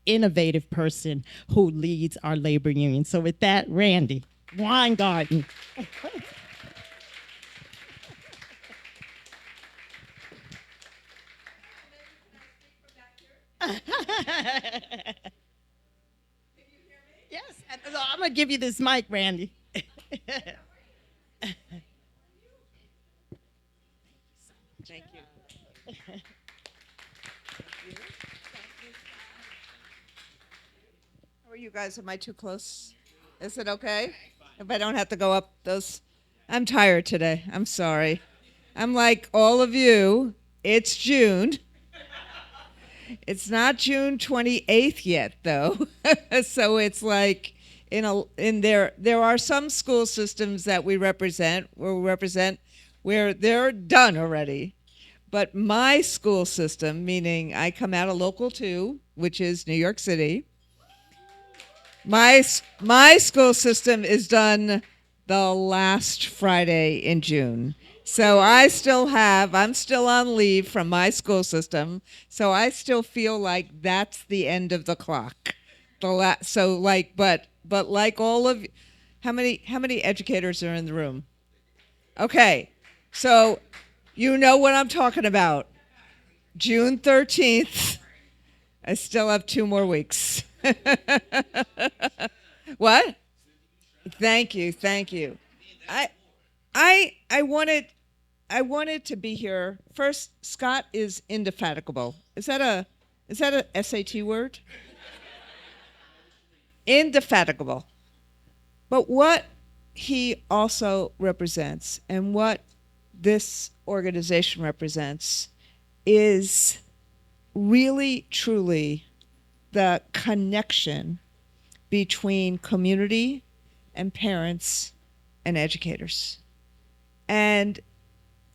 innovative person who leads our labor union. So with that, Randi Weingarten. Yes, and so I'm gonna give you this mic, Randy. Thank you. How are you guys? Am I too close? Is it okay if I don't have to go up those? I'm tired today. I'm sorry. I'm like all of you. It's June. It's not June 28th yet, though. So it's like there are some school systems that we represent where they're done already. But my school system, meaning I come out of local 2, which is New York City. My school system is done the last Friday in June. So I'm still on leave from my school system. So I still feel like that's the end of the clock. But like all of, how many educators are in the room? Okay, so you know what I'm talking about. June 13th. I still have 2 more weeks. What? Thank you. I wanted to be here. First, Scott is indefatigable. Is that a SAT word? Indefatigable. But what he also represents and what this organization represents is really, truly the connection between community and parents and educators. And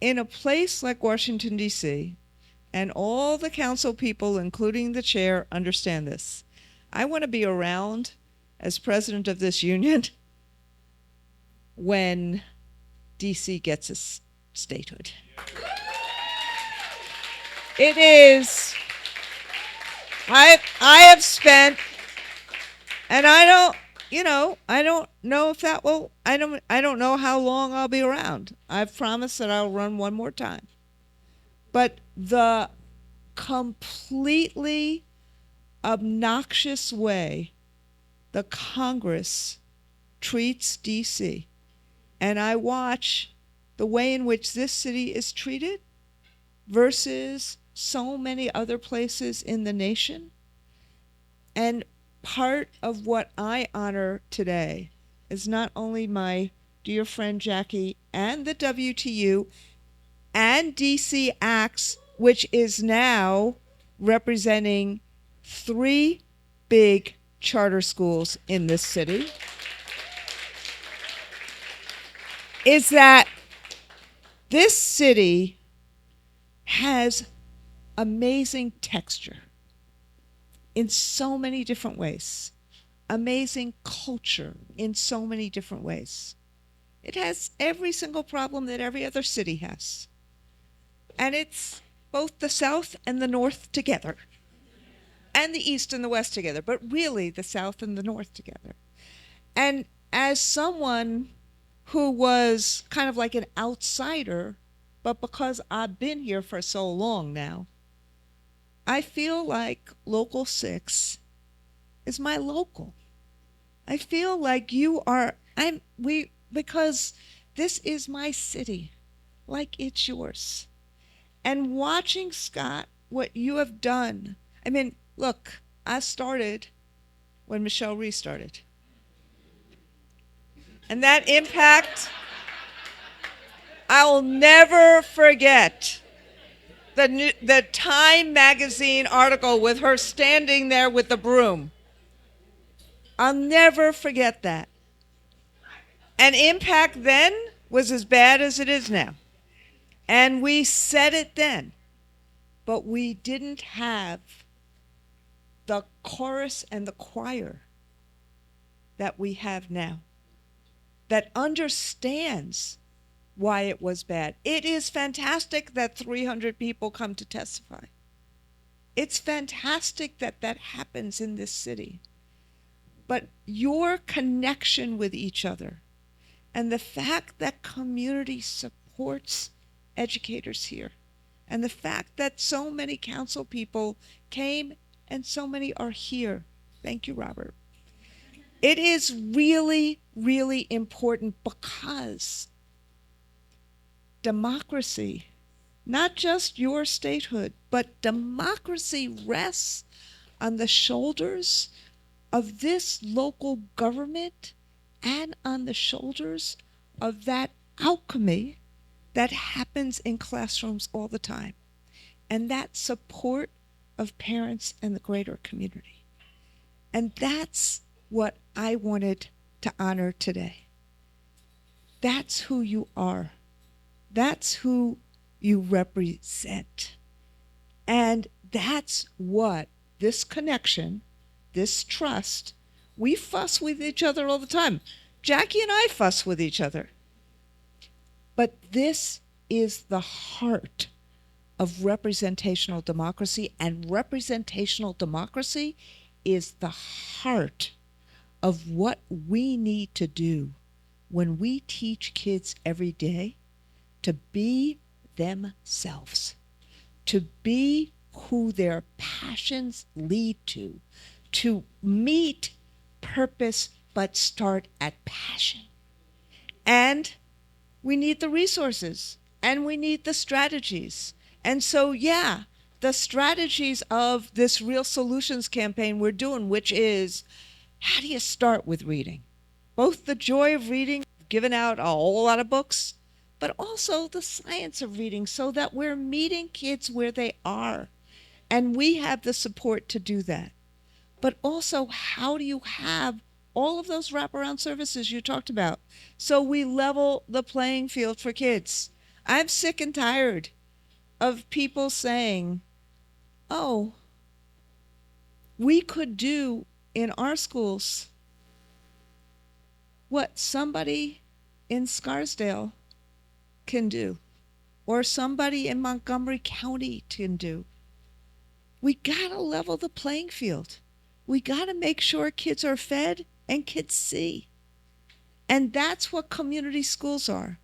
in a place like Washington, D.C., and all the council people, including the chair, understand this. I want to be around as president of this union when D.C. gets its statehood. It is, I have spent, and I don't know if that will, I don't know how long I'll be around. I've promised that I'll run one more time. But the completely obnoxious way the Congress treats DC, and I watch the way in which this city is treated versus so many other places in the nation. And part of what I honor today is not only my dear friend Jackie and the WTU and DC Acts, which is now representing 3 big charter schools in this city, is that this city has amazing texture in so many different ways, amazing culture in so many different ways. It has every single problem that every other city has. And it's both the South and the North together, and the East and the West together, but really the South and the North together. And as someone who was kind of like an outsider, but because I've been here for so long now, I feel like Local 6 is my local. I feel like because this is my city, like it's yours. And watching, Scott, what you have done, I mean, look, I started when Michelle restarted. And that impact, I'll never forget the Time magazine article with her standing there with the broom. I'll never forget that. And impact then was as bad as it is now. And we said it then, but we didn't have the chorus and the choir that we have now that understands why it was bad. It is fantastic that 300 people come to testify. It's fantastic that that happens in this city. But your connection with each other and the fact that community supports educators here and the fact that so many council people came and so many are here. Thank you, Robert. It is really, really important because democracy, not just your statehood, but democracy rests on the shoulders of this local government and on the shoulders of that alchemy that happens in classrooms all the time, and that support of parents and the greater community. And that's what I wanted to honor today. That's who you are. That's who you represent. And that's what this connection, this trust, we fuss with each other all the time. Jackie and I fuss with each other. But this is the heart of representational democracy, and representational democracy is the heart of what we need to do when we teach kids every day to be themselves, to be who their passions lead to meet purpose but start at passion. And we need the resources and we need the strategies. And so, yeah, the strategies of this Real Solutions campaign we're doing, which is, how do you start with reading? Both the joy of reading, giving out a whole lot of books, but also the science of reading so that we're meeting kids where they are. And we have the support to do that. But also, how do you have all of those wraparound services you talked about so we level the playing field for kids? I'm sick and tired of people saying, oh, we could do in our schools what somebody in Scarsdale can do, or somebody in Montgomery County can do. We gotta level the playing field. We gotta make sure kids are fed and kids see. And that's what community schools are.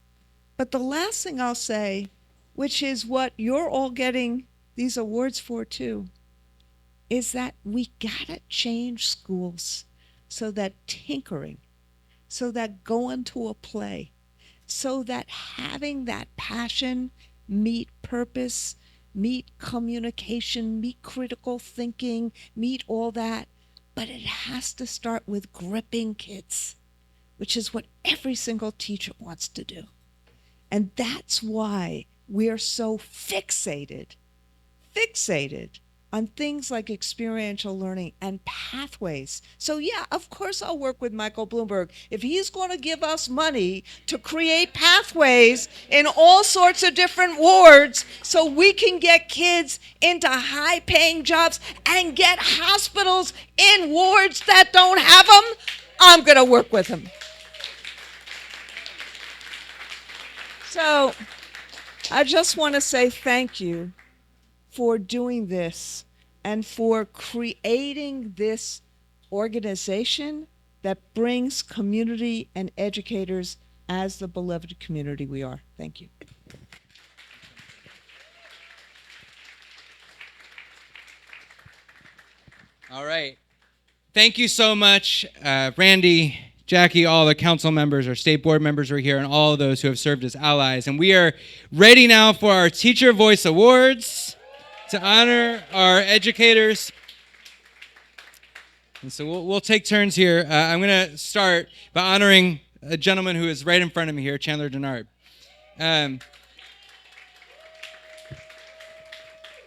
But the last thing I'll say, which is what you're all getting these awards for too, is that we gotta change schools so that tinkering, so that going to a play, so that having that passion meet purpose, meet communication, meet critical thinking, meet all that. But it has to start with gripping kids, which is what every single teacher wants to do. And that's why we're so fixated on things like experiential learning and pathways. So yeah, of course I'll work with Michael Bloomberg. If he's going to give us money to create pathways in all sorts of different wards so we can get kids into high-paying jobs and get hospitals in wards that don't have them, I'm going to work with him. So I just want to say thank you for doing this and for creating this organization that brings community and educators as the beloved community we are. Thank you. All right. Thank you so much, Randi, Jackie, all the council members, our state board members are here, and all of those who have served as allies. And we are ready now for our Teacher Voice Awards to honor our educators. And so we'll take turns here. I'm going to start by honoring a gentleman who is right in front of me here, Chandler Denard.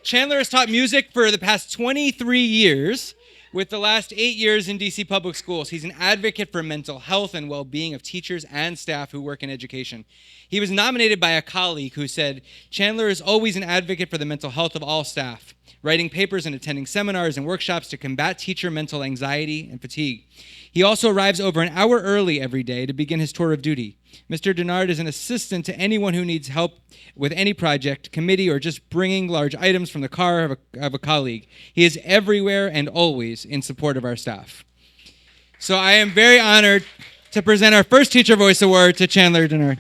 Chandler has taught music for the past 23 years, With the last 8 years in DC public schools, he's an advocate for mental health and well-being of teachers and staff who work in education. He was nominated by a colleague who said, "Chandler is always an advocate for the mental health of all staff, writing papers and attending seminars and workshops to combat teacher mental anxiety and fatigue. He also arrives over an hour early every day to begin his tour of duty. Mr. Denard is an assistant to anyone who needs help with any project, committee, or just bringing large items from the car of a colleague. He is everywhere and always in support of our staff." So I am very honored to present our first Teacher Voice Award to Chandler Denard.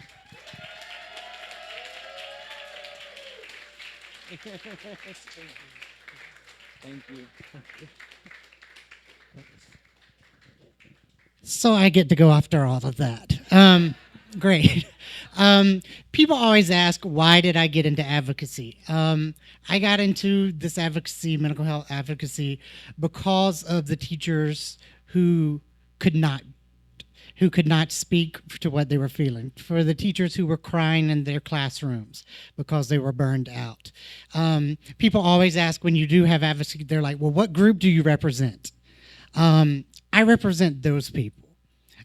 Thank you. So I get to go after all of that. Great. People always ask, why did I get into advocacy? I got into this advocacy, mental health advocacy, because of the teachers who could not speak to what they were feeling, for the teachers who were crying in their classrooms because they were burned out. People always ask, when you do have advocacy, they're like, well, what group do you represent? I represent those people,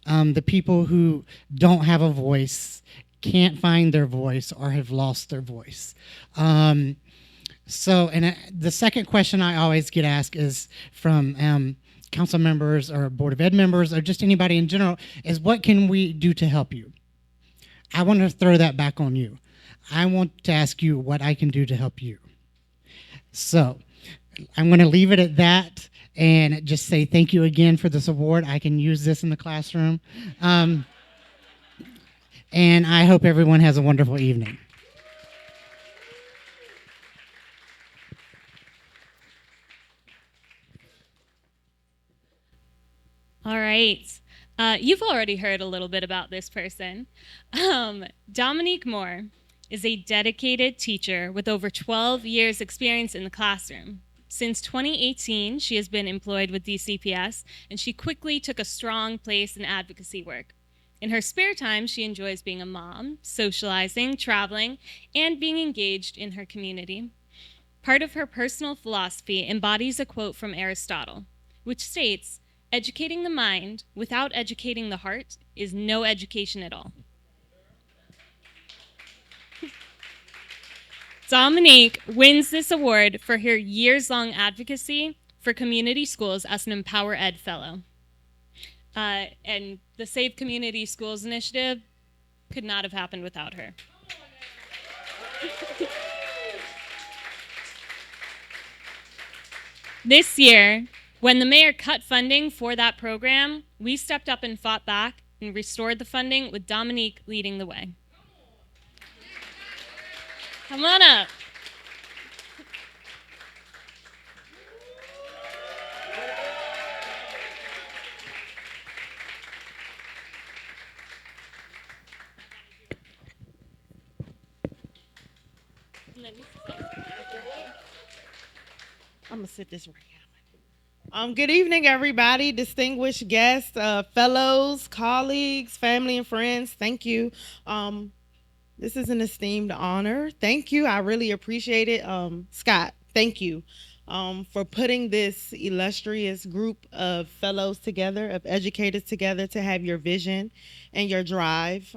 the people who don't have a voice, can't find their voice, or have lost their voice. The second question I always get asked is from council members or Board of Ed members or just anybody in general is, what can we do to help you? I want to throw that back on you. I want to ask you what I can do to help you. So I'm going to leave it at that and just say thank you again for this award. I can use this in the classroom. And I hope everyone has a wonderful evening. All right. You've already heard a little bit about this person. Dominique Moore is a dedicated teacher with over 12 years experience in the classroom. Since 2018, she has been employed with DCPS, and she quickly took a strong place in advocacy work. In her spare time, she enjoys being a mom, socializing, traveling, and being engaged in her community. Part of her personal philosophy embodies a quote from Aristotle, which states, "Educating the mind without educating the heart is no education at all." Dominique wins this award for her years-long advocacy for community schools as an EmpowerEd Fellow. And the Save Community Schools initiative could not have happened without her. This year, when the mayor cut funding for that program, we stepped up and fought back and restored the funding, with Dominique leading the way. Come on up. I'm gonna sit this way. Good evening, everybody, distinguished guests, fellows, colleagues, family, and friends. Thank you. This is an esteemed honor. Thank you. I really appreciate it. Scott, thank you for putting this illustrious group of fellows together, of educators together, to have your vision and your drive.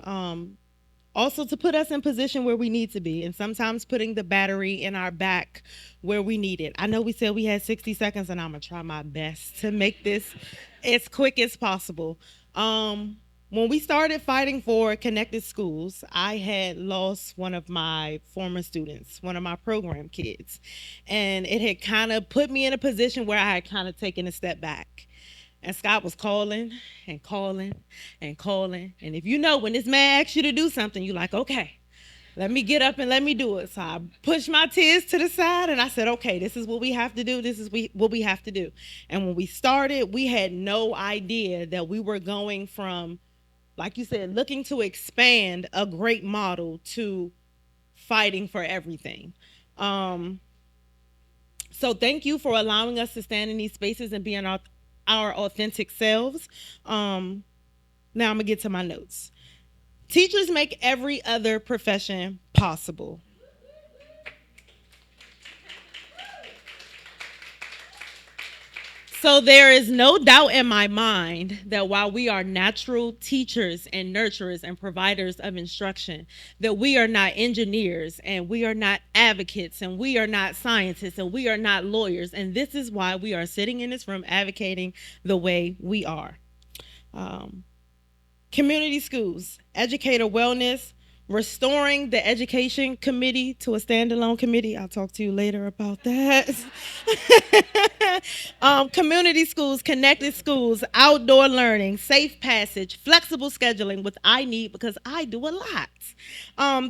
Also to put us in position where we need to be, and sometimes putting the battery in our back where we need it. I know we said we had 60 seconds, and I'm gonna try my best to make this as quick as possible. When we started fighting for connected schools, I had lost one of my former students, one of my program kids, and it had kind of put me in a position where I had kind of taken a step back. And Scott was calling and calling and calling. And if you know, when this man asks you to do something, you're like, okay, let me get up and let me do it. So I pushed my tears to the side and I said, okay, this is what we have to do. This is what we have to do. And when we started, we had no idea that we were going from, like you said, looking to expand a great model to fighting for everything. So thank you for allowing us to stand in these spaces and be in our authentic selves. Now I'm gonna get to my notes. Teachers make every other profession possible. So there is no doubt in my mind that while we are natural teachers and nurturers and providers of instruction, that we are not engineers and we are not advocates and we are not scientists and we are not lawyers. And this is why we are sitting in this room advocating the way we are. Community schools, educator wellness, restoring the education committee to a standalone committee. I'll talk to you later about that. Community schools, connected schools, outdoor learning, safe passage, flexible scheduling, which I need because I do a lot.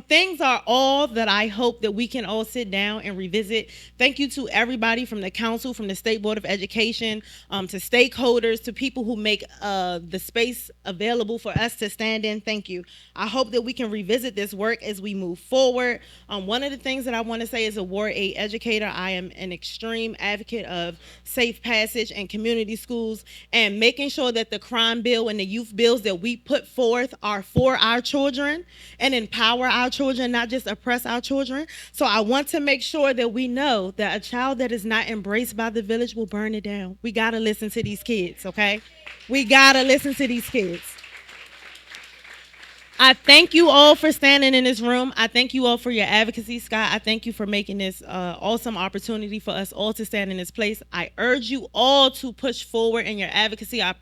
Things are all that I hope that we can all sit down and revisit. Thank you to everybody from the council, from the State Board of Education, to stakeholders, to people who make the space available for us to stand in. Thank you. I hope that we can revisit this work as we move forward. One of the things that I want to say as a Ward 8 educator, I am an extreme advocate of safe passage and community schools and making sure that the crime bill and the youth bills that we put forth are for our children and empower our children, not just oppress our children. So I want to make sure that we know that a child that is not embraced by the village will burn it down. We got to listen to these kids, okay? We got to listen to these kids. I thank you all for standing in this room. I thank you all for your advocacy, Scott. I thank you for making this awesome opportunity for us all to stand in this place. I urge you all to push forward in your advocacy. I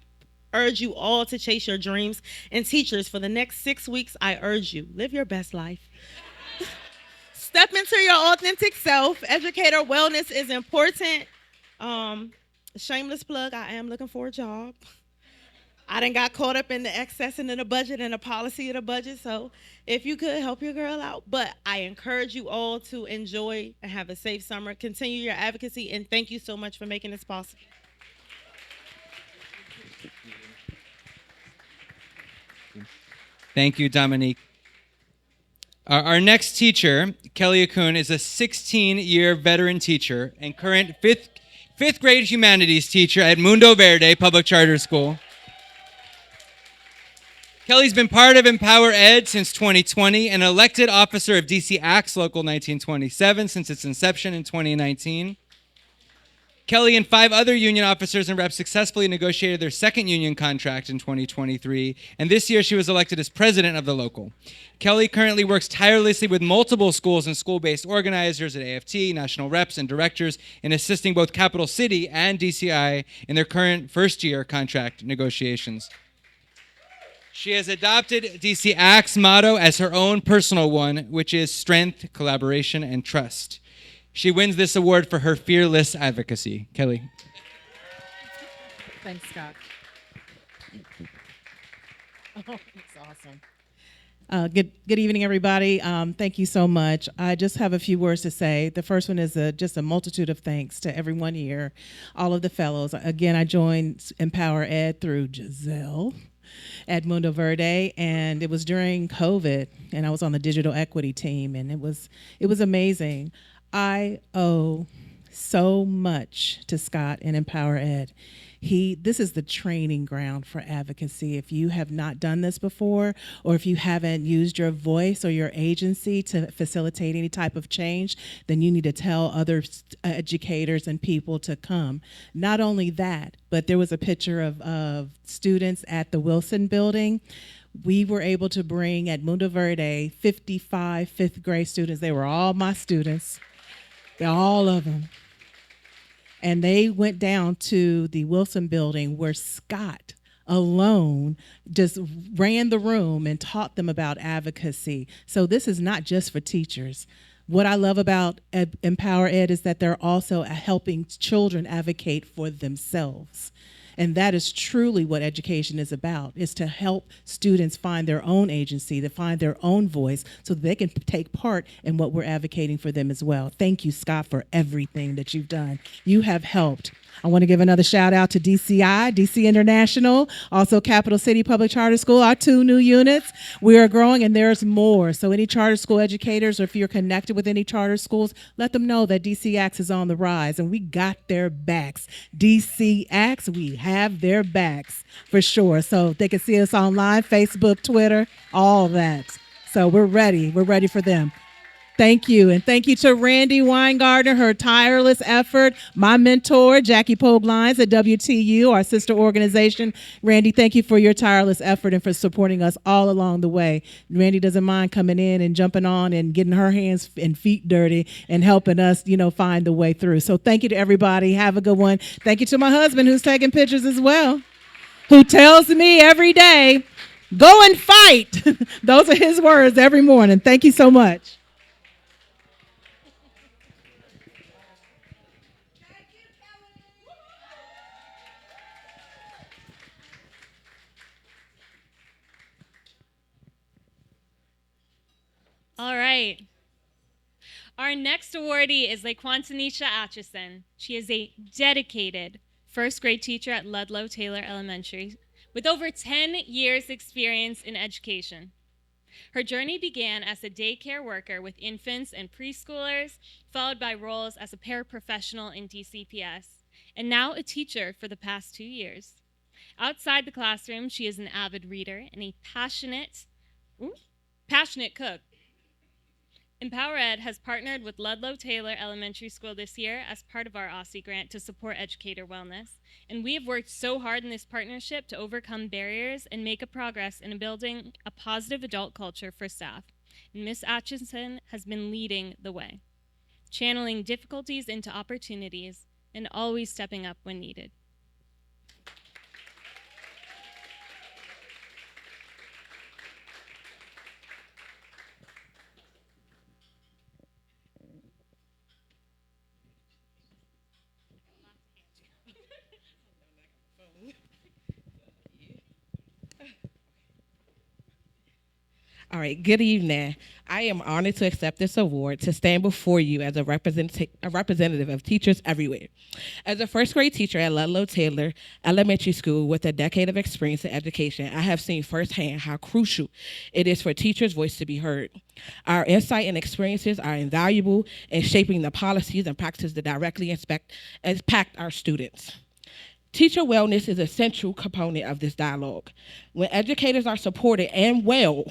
urge you all to chase your dreams. And teachers, for the next 6 weeks, I urge you, live your best life. Step into your authentic self. Educator wellness is important. Shameless plug, I am looking for a job. I done got caught up in the excessing of the budget and the policy of the budget, so if you could help your girl out. But I encourage you all to enjoy and have a safe summer. Continue your advocacy, and thank you so much for making this possible. Thank you, Dominique. Our next teacher, Kelly Akun, is a 16-year veteran teacher and current fifth grade humanities teacher at Mundo Verde Public Charter School. Kelly's been part of EmpowerEd since 2020, an elected officer of DC ACTS Local 1927 since its inception in 2019. Kelly and 5 other union officers and reps successfully negotiated their second union contract in 2023, and this year she was elected as president of the local. Kelly currently works tirelessly with multiple schools and school-based organizers at AFT, national reps, and directors in assisting both Capital City and DCI in their current first-year contract negotiations. She has adopted DC ACT's motto as her own personal one, which is strength, collaboration, and trust. She wins this award for her fearless advocacy. Kelly. Thanks, Scott. Oh, that's awesome. Good evening, everybody. Thank you so much. I just have a few words to say. The first one is just a multitude of thanks to everyone here, all of the fellows. Again, I joined EmpowerEd through Giselle at Mundo Verde, and it was during COVID, and I was on the digital equity team, and it was amazing. I owe so much to Scott and EmpowerEd. This is the training ground for advocacy. If you have not done this before, or if you haven't used your voice or your agency to facilitate any type of change, then you need to tell other educators and people to come. Not only that, but there was a picture of students at the Wilson building. We were able to bring at Mundo Verde 55 fifth grade students. They were all my students, all of them. And they went down to the Wilson building where Scott alone just ran the room and taught them about advocacy. So this is not just for teachers. What I love about EmpowerEd is that they're also helping children advocate for themselves. And that is truly what education is about, is to help students find their own agency, to find their own voice so that they can take part in what we're advocating for them as well. Thank you, Scott, for everything that you've done. You have helped. I want to give another shout out to DCI, DC International, also Capital City Public Charter School, our 2 new units. We are growing and there's more. So any charter school educators, or if you're connected with any charter schools, let them know that DC ACTS is on the rise and we got their backs. DC ACTS, we have their backs for sure. So they can see us online, Facebook, Twitter, all that. So we're ready. We're ready for them. Thank you. And thank you to Randi Weingarten, her tireless effort, my mentor, Jackie Poglines at WTU, our sister organization. Randi, thank you for your tireless effort and for supporting us all along the way. Randi doesn't mind coming in and jumping on and getting her hands and feet dirty and helping us, find the way through. So thank you to everybody. Have a good one. Thank you to my husband who's taking pictures as well, who tells me every day, go and fight. Those are his words every morning. Thank you so much. All right. Our next awardee is LaQuantanisha Atchison. She is a dedicated first grade teacher at Ludlow Taylor Elementary with over 10 years experience in education. Her journey began as a daycare worker with infants and preschoolers, followed by roles as a paraprofessional in DCPS, and now a teacher for the past 2 years. Outside the classroom, she is an avid reader and a passionate cook. EmpowerEd has partnered with Ludlow Taylor Elementary School this year as part of our Aussie grant to support educator wellness. And we have worked so hard in this partnership to overcome barriers and make a progress in building a positive adult culture for staff. And Ms. Atchison has been leading the way, channeling difficulties into opportunities and always stepping up when needed. All right, good evening. I am honored to accept this award to stand before you as a representative of teachers everywhere. As a first grade teacher at Ludlow Taylor Elementary School with a decade of experience in education, I have seen firsthand how crucial it is for teachers' voice to be heard. Our insight and experiences are invaluable in shaping the policies and practices that directly impact our students. Teacher wellness is a central component of this dialogue. When educators are supported and well,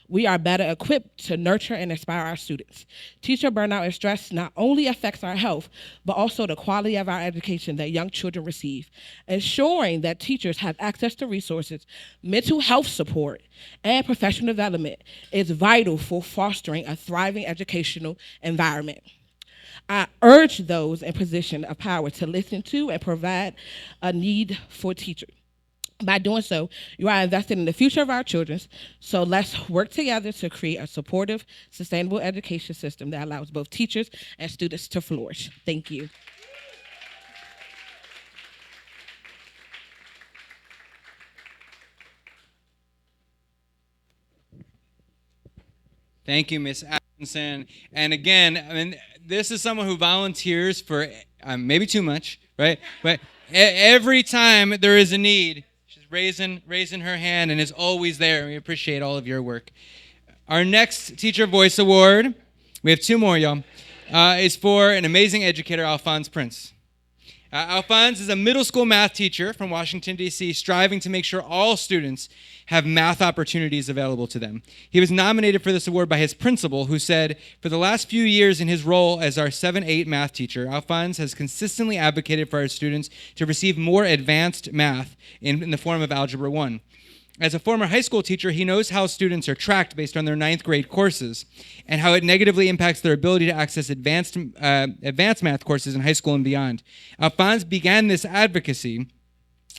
we are better equipped to nurture and inspire our students. Teacher burnout and stress not only affects our health, but also the quality of our education that young children receive. Ensuring that teachers have access to resources, mental health support, and professional development is vital for fostering a thriving educational environment. I urge those in position of power to listen to and provide a need for teachers. By doing so, you are invested in the future of our children, so let's work together to create a supportive, sustainable education system that allows both teachers and students to flourish. Thank you. Thank you, Ms. Atkinson. And again, this is someone who volunteers for maybe too much, right? But every time there is a need, raising her hand and is always there. We appreciate all of your work. Our next Teacher Voice Award, we have two more, y'all, is for an amazing educator, Alphonse Prince. Alphonse is a middle school math teacher from Washington, D.C., striving to make sure all students have math opportunities available to them. He was nominated for this award by his principal, who said, for the last few years in his role as our 7-8 math teacher, Alphonse has consistently advocated for our students to receive more advanced math in the form of Algebra 1. As a former high school teacher, he knows how students are tracked based on their 9th grade courses and how it negatively impacts their ability to access advanced math courses in high school and beyond. Alphonse began this advocacy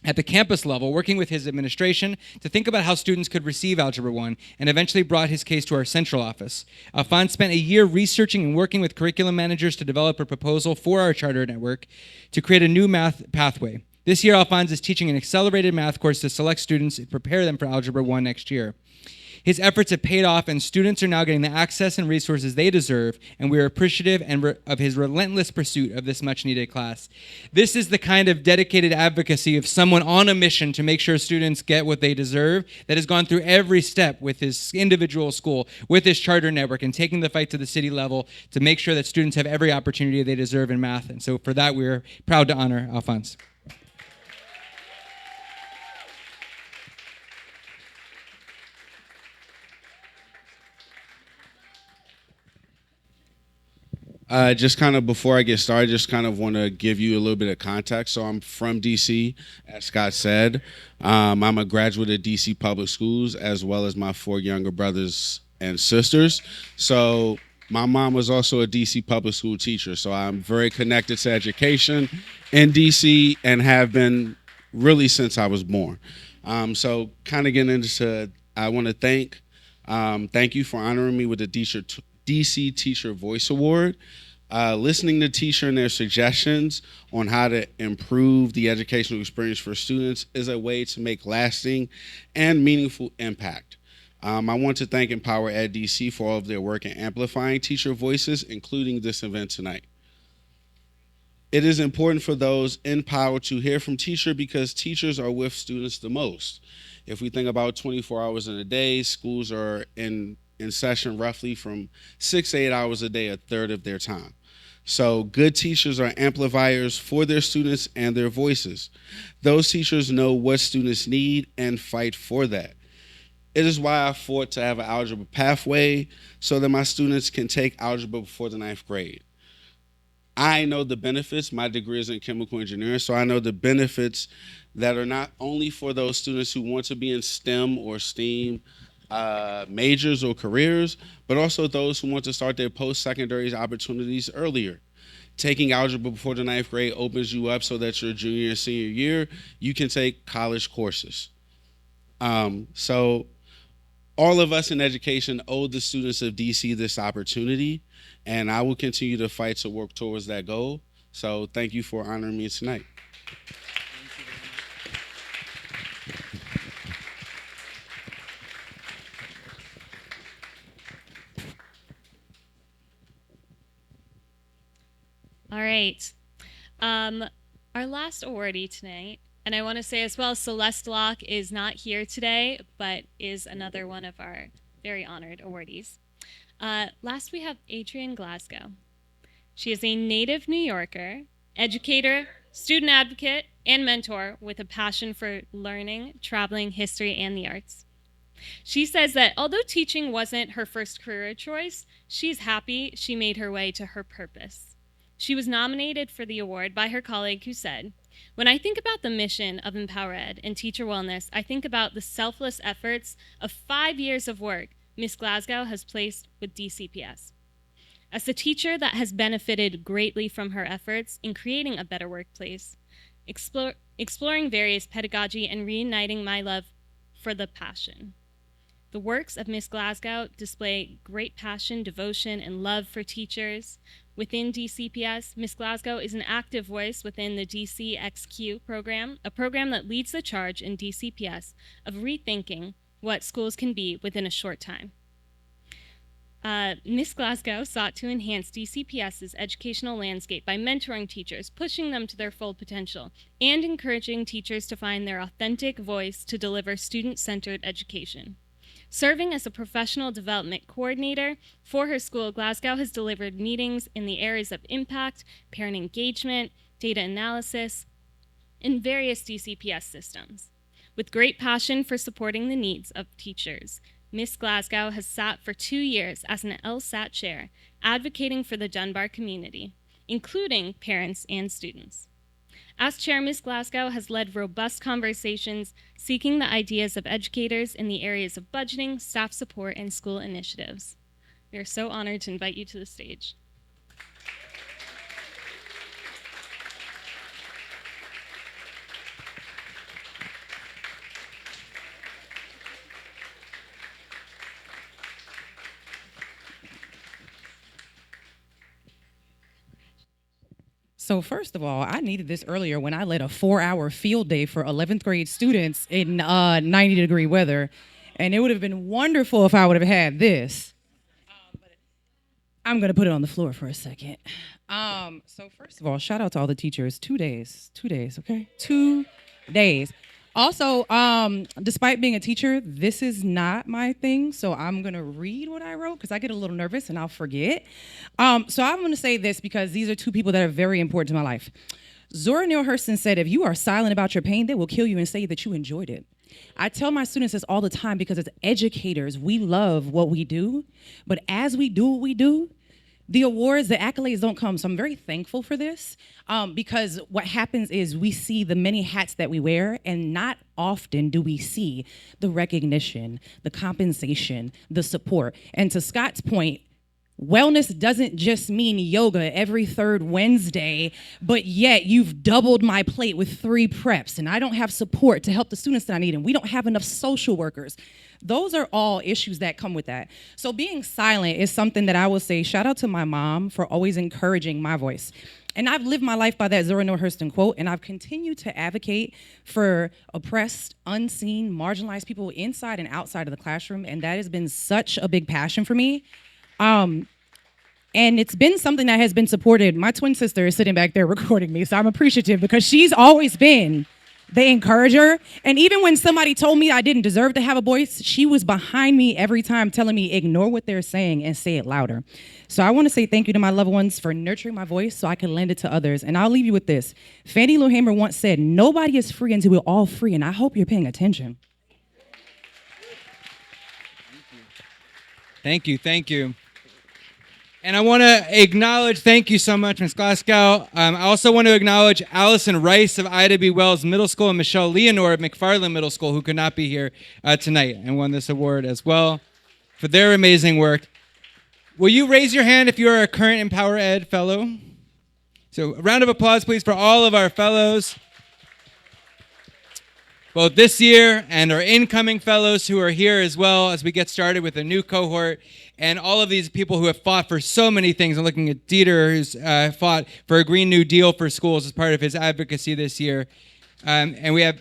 at the campus level, working with his administration to think about how students could receive Algebra 1, and eventually brought his case to our central office. Alphonse spent a year researching and working with curriculum managers to develop a proposal for our charter network to create a new math pathway. This year, Alphonse is teaching an accelerated math course to select students and prepare them for Algebra 1 next year. His efforts have paid off, and students are now getting the access and resources they deserve, and we are appreciative of his relentless pursuit of this much-needed class. This is the kind of dedicated advocacy of someone on a mission to make sure students get what they deserve that has gone through every step with his individual school, with his charter network, and taking the fight to the city level to make sure that students have every opportunity they deserve in math. And so for that, we're proud to honor Alphonse. Just kind of before I get started, just kind of want to give you a little bit of context. So I'm from DC, as Scott said. I'm a graduate of DC Public Schools, as well as my 4 younger brothers and sisters. So my mom was also a DC Public School teacher. So I'm very connected to education in DC and have been really since I was born. So kind of getting into, I want to thank you for honoring me with the DC Teacher Voice Award. Listening to teachers and their suggestions on how to improve the educational experience for students is a way to make lasting and meaningful impact. I want to thank EmpowerEd DC for all of their work in amplifying teacher voices, including this event tonight. It is important for those in power to hear from teachers because teachers are with students the most. If we think about 24 hours in a day, schools are in session roughly from 6 to 8 hours a day, a third of their time. So good teachers are amplifiers for their students and their voices. Those teachers know what students need and fight for that. It is why I fought to have an algebra pathway so that my students can take algebra before the 9th grade. I know the benefits. My degree is in chemical engineering, so I know the benefits that are not only for those students who want to be in STEM or STEAM majors or careers, but also those who want to start their post-secondary opportunities earlier. Taking algebra before the 9th grade opens you up so that your junior and senior year, you can take college courses. So all of us in education owe the students of DC this opportunity, and I will continue to fight to work towards that goal. So thank you for honoring me tonight. All right. Our last awardee tonight, and I want to say as well, Celeste Locke is not here today, but is another one of our very honored awardees. Last we have Adrienne Glasgow. She is a native New Yorker, educator, student advocate, and mentor with a passion for learning, traveling, history, and the arts. She says that although teaching wasn't her first career choice, she's happy she made her way to her purpose. She was nominated for the award by her colleague who said, "When I think about the mission of EmpowerEd and teacher wellness, I think about the selfless efforts of 5 years of work Ms. Glasgow has placed with DCPS. As a teacher that has benefited greatly from her efforts in creating a better workplace, exploring various pedagogy and reuniting my love for the passion. The works of Ms. Glasgow display great passion, devotion, and love for teachers. Within DCPS, Ms. Glasgow is an active voice within the DCXQ program, a program that leads the charge in DCPS of rethinking what schools can be within a short time. Ms. Glasgow sought to enhance DCPS's educational landscape by mentoring teachers, pushing them to their full potential, and encouraging teachers to find their authentic voice to deliver student-centered education. Serving as a professional development coordinator for her school, Glasgow has delivered meetings in the areas of impact, parent engagement, data analysis, and various DCPS systems. With great passion for supporting the needs of teachers, Ms. Glasgow has sat for 2 years as an LSAT chair, advocating for the Dunbar community, including parents and students. As chair, Ms. Glasgow has led robust conversations seeking the ideas of educators in the areas of budgeting, staff support, and school initiatives. We are so honored to invite you to the stage. So first of all, I needed this earlier when I led a 4-hour field day for 11th grade students in 90-degree weather. And it would have been wonderful if I would have had this. But I'm going to put it on the floor for a second. So first of all, shout out to all the teachers. 2 days, okay? 2 days. Also, despite being a teacher, this is not my thing, so I'm going to read what I wrote because I get a little nervous and I'll forget. So I'm going to say this because these are 2 people that are very important to my life. Zora Neale Hurston said, if you are silent about your pain, they will kill you and say that you enjoyed it. I tell my students this all the time because as educators, we love what we do, but as we do what we do, the awards, the accolades don't come. So I'm very thankful for this because what happens is we see the many hats that we wear, and not often do we see the recognition, the compensation, the support. And to Scott's point, wellness doesn't just mean yoga every third Wednesday, but yet you've doubled my plate with 3 preps, and I don't have support to help the students that I need, and we don't have enough social workers. Those are all issues that come with that. So being silent is something that I will say, shout out to my mom for always encouraging my voice. And I've lived my life by that Zora Neale Hurston quote, and I've continued to advocate for oppressed, unseen, marginalized people inside and outside of the classroom, and that has been such a big passion for me. And it's been something that has been supported. My twin sister is sitting back there recording me, so I'm appreciative because she's always been the encourager. And even when somebody told me I didn't deserve to have a voice, she was behind me every time telling me, ignore what they're saying and say it louder. So I want to say thank you to my loved ones for nurturing my voice so I can lend it to others. And I'll leave you with this. Fannie Lou Hamer once said, nobody is free until we're all free, and I hope you're paying attention. Thank you, thank you. And I want to acknowledge, thank you so much, Ms. Glasgow. I also want to acknowledge Allison Rice of Ida B. Wells Middle School and Michelle Leonore of McFarland Middle School, who could not be here tonight and won this award as well for their amazing work. Will you raise your hand if you are a current EmpowerEd fellow? So a round of applause, please, for all of our fellows, both this year and our incoming fellows who are here as well as we get started with a new cohort, and all of these people who have fought for so many things. I'm looking at Dieter, who's fought for a Green New Deal for schools as part of his advocacy this year. And we have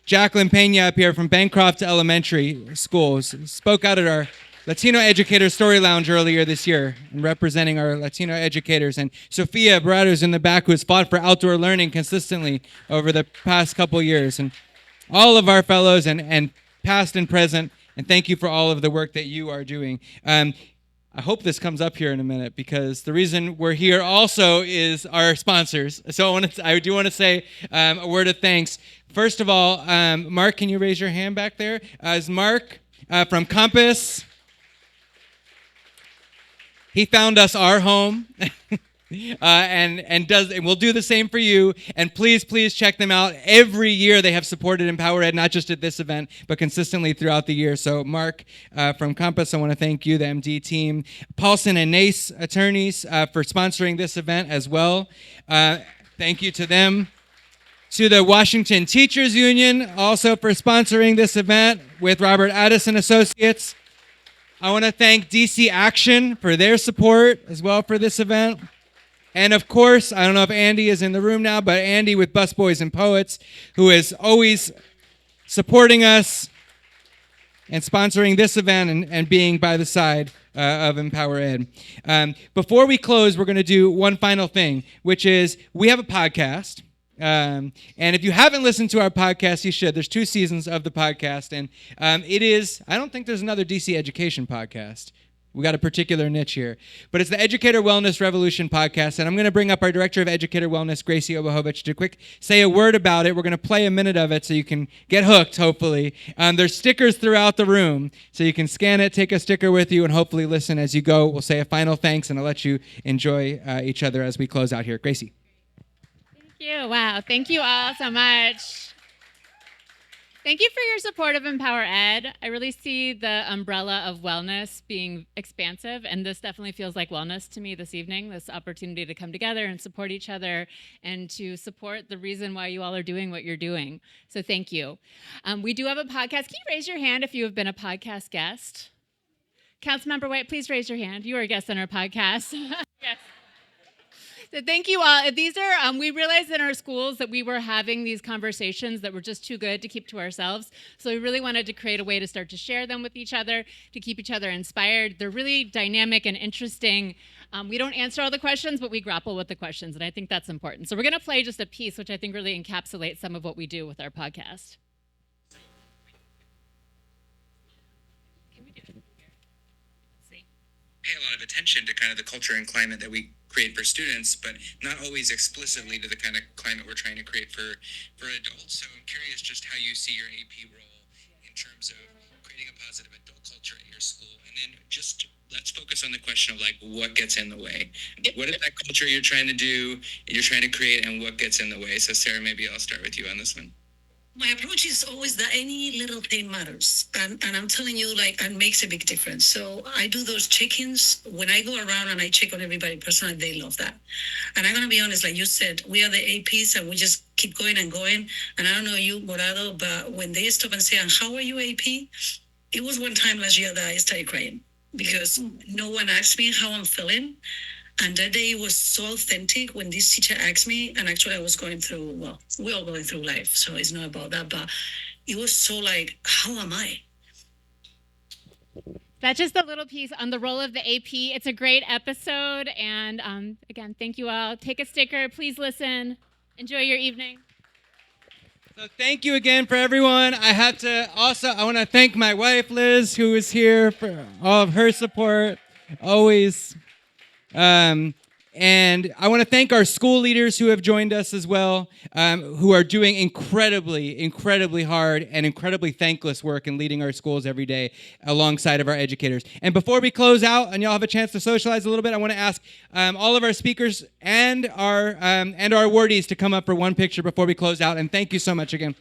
Jacqueline Pena up here from Bancroft Elementary Schools, spoke out at our Latino Educator Story Lounge earlier this year and representing our Latino educators. And Sophia Barado's in the back, who has fought for outdoor learning consistently over the past couple years. And all of our fellows and past and present, and thank you for all of the work that you are doing. I hope this comes up here in a minute, because the reason we're here also is our sponsors. So I do want to say a word of thanks. First of all, Mark, can you raise your hand back there? Is Mark from Compass. He found us our home. And we'll do the same for you. And please check them out. Every year they have supported EmpowerEd, not just at this event, but consistently throughout the year. So Mark from Compass, I want to thank you, the MD team. Paulson and Nace attorneys for sponsoring this event as well. Thank you to them. To the Washington Teachers Union, also for sponsoring this event with Robert Addison Associates. I want to thank DC Action for their support as well for this event. And of course, I don't know if Andy is in the room now, but Andy with Busboys and Poets, who is always supporting us and sponsoring this event and being by the side of EmpowerEd. Before we close, we're going to do one final thing, which is we have a podcast. And if you haven't listened to our podcast, you should. There's 2 seasons of the podcast. And I don't think there's another DC education podcast. We got a particular niche here. But it's the Educator Wellness Revolution podcast, and I'm going to bring up our Director of Educator Wellness, Gracie Obohovich, to say a word about it. We're going to play a minute of it so you can get hooked, hopefully. There's stickers throughout the room, so you can scan it, take a sticker with you, and hopefully listen as you go. We'll say a final thanks, and I'll let you enjoy each other as we close out here. Gracie. Thank you. Wow. Thank you all so much. Thank you for your support of EmpowerEd. I really see the umbrella of wellness being expansive, and this definitely feels like wellness to me this evening, this opportunity to come together and support each other and to support the reason why you all are doing what you're doing. So thank you. We do have a podcast. Can you raise your hand if you have been a podcast guest? Councilmember White, please raise your hand. You are a guest on our podcast. Yes. So thank you all. These are, we realized in our schools that we were having these conversations that were just too good to keep to ourselves. So we really wanted to create a way to start to share them with each other, to keep each other inspired. They're really dynamic and interesting. We don't answer all the questions, but we grapple with the questions, and I think that's important. So we're going to play just a piece, which I think really encapsulates some of what we do with our podcast. Pay a lot of attention to kind of the culture and climate that we create for students, but not always explicitly to the kind of climate we're trying to create for adults. So I'm curious just how you see your AP role in terms of creating creating a positive adult culture at your school? And then just let's focus on the question of like what gets in the way. What is that culture you're trying to do, you're trying to create, and what gets in the way? So Sarah, maybe I'll start with you on this one. My approach is always that any little thing matters. And I'm telling you, like, and makes a big difference. So I do those check-ins. When I go around and I check on everybody personally, they love that. And I'm going to be honest, like you said, we are the APs and we just keep going and going. And I don't know you, Morado, but when they stop and say, and how are you AP? It was one time last year that I started crying because no one asked me how I'm feeling. And that day was so authentic when this teacher asked me, and actually I was going through, well, we're all going through life, so it's not about that, but it was so like, how am I? That's just a little piece on the role of the AP. It's a great episode, and again, thank you all. Take a sticker, please listen. Enjoy your evening. So thank you again for everyone. I want to thank my wife, Liz, who is here for all of her support, always. And I want to thank our school leaders who have joined us as well, who are doing incredibly hard and incredibly thankless work in leading our schools every day alongside of our educators. And before we close out and y'all have a chance to socialize a little bit, I want to ask all of our speakers and our awardees to come up for one picture before we close out. And thank you so much again.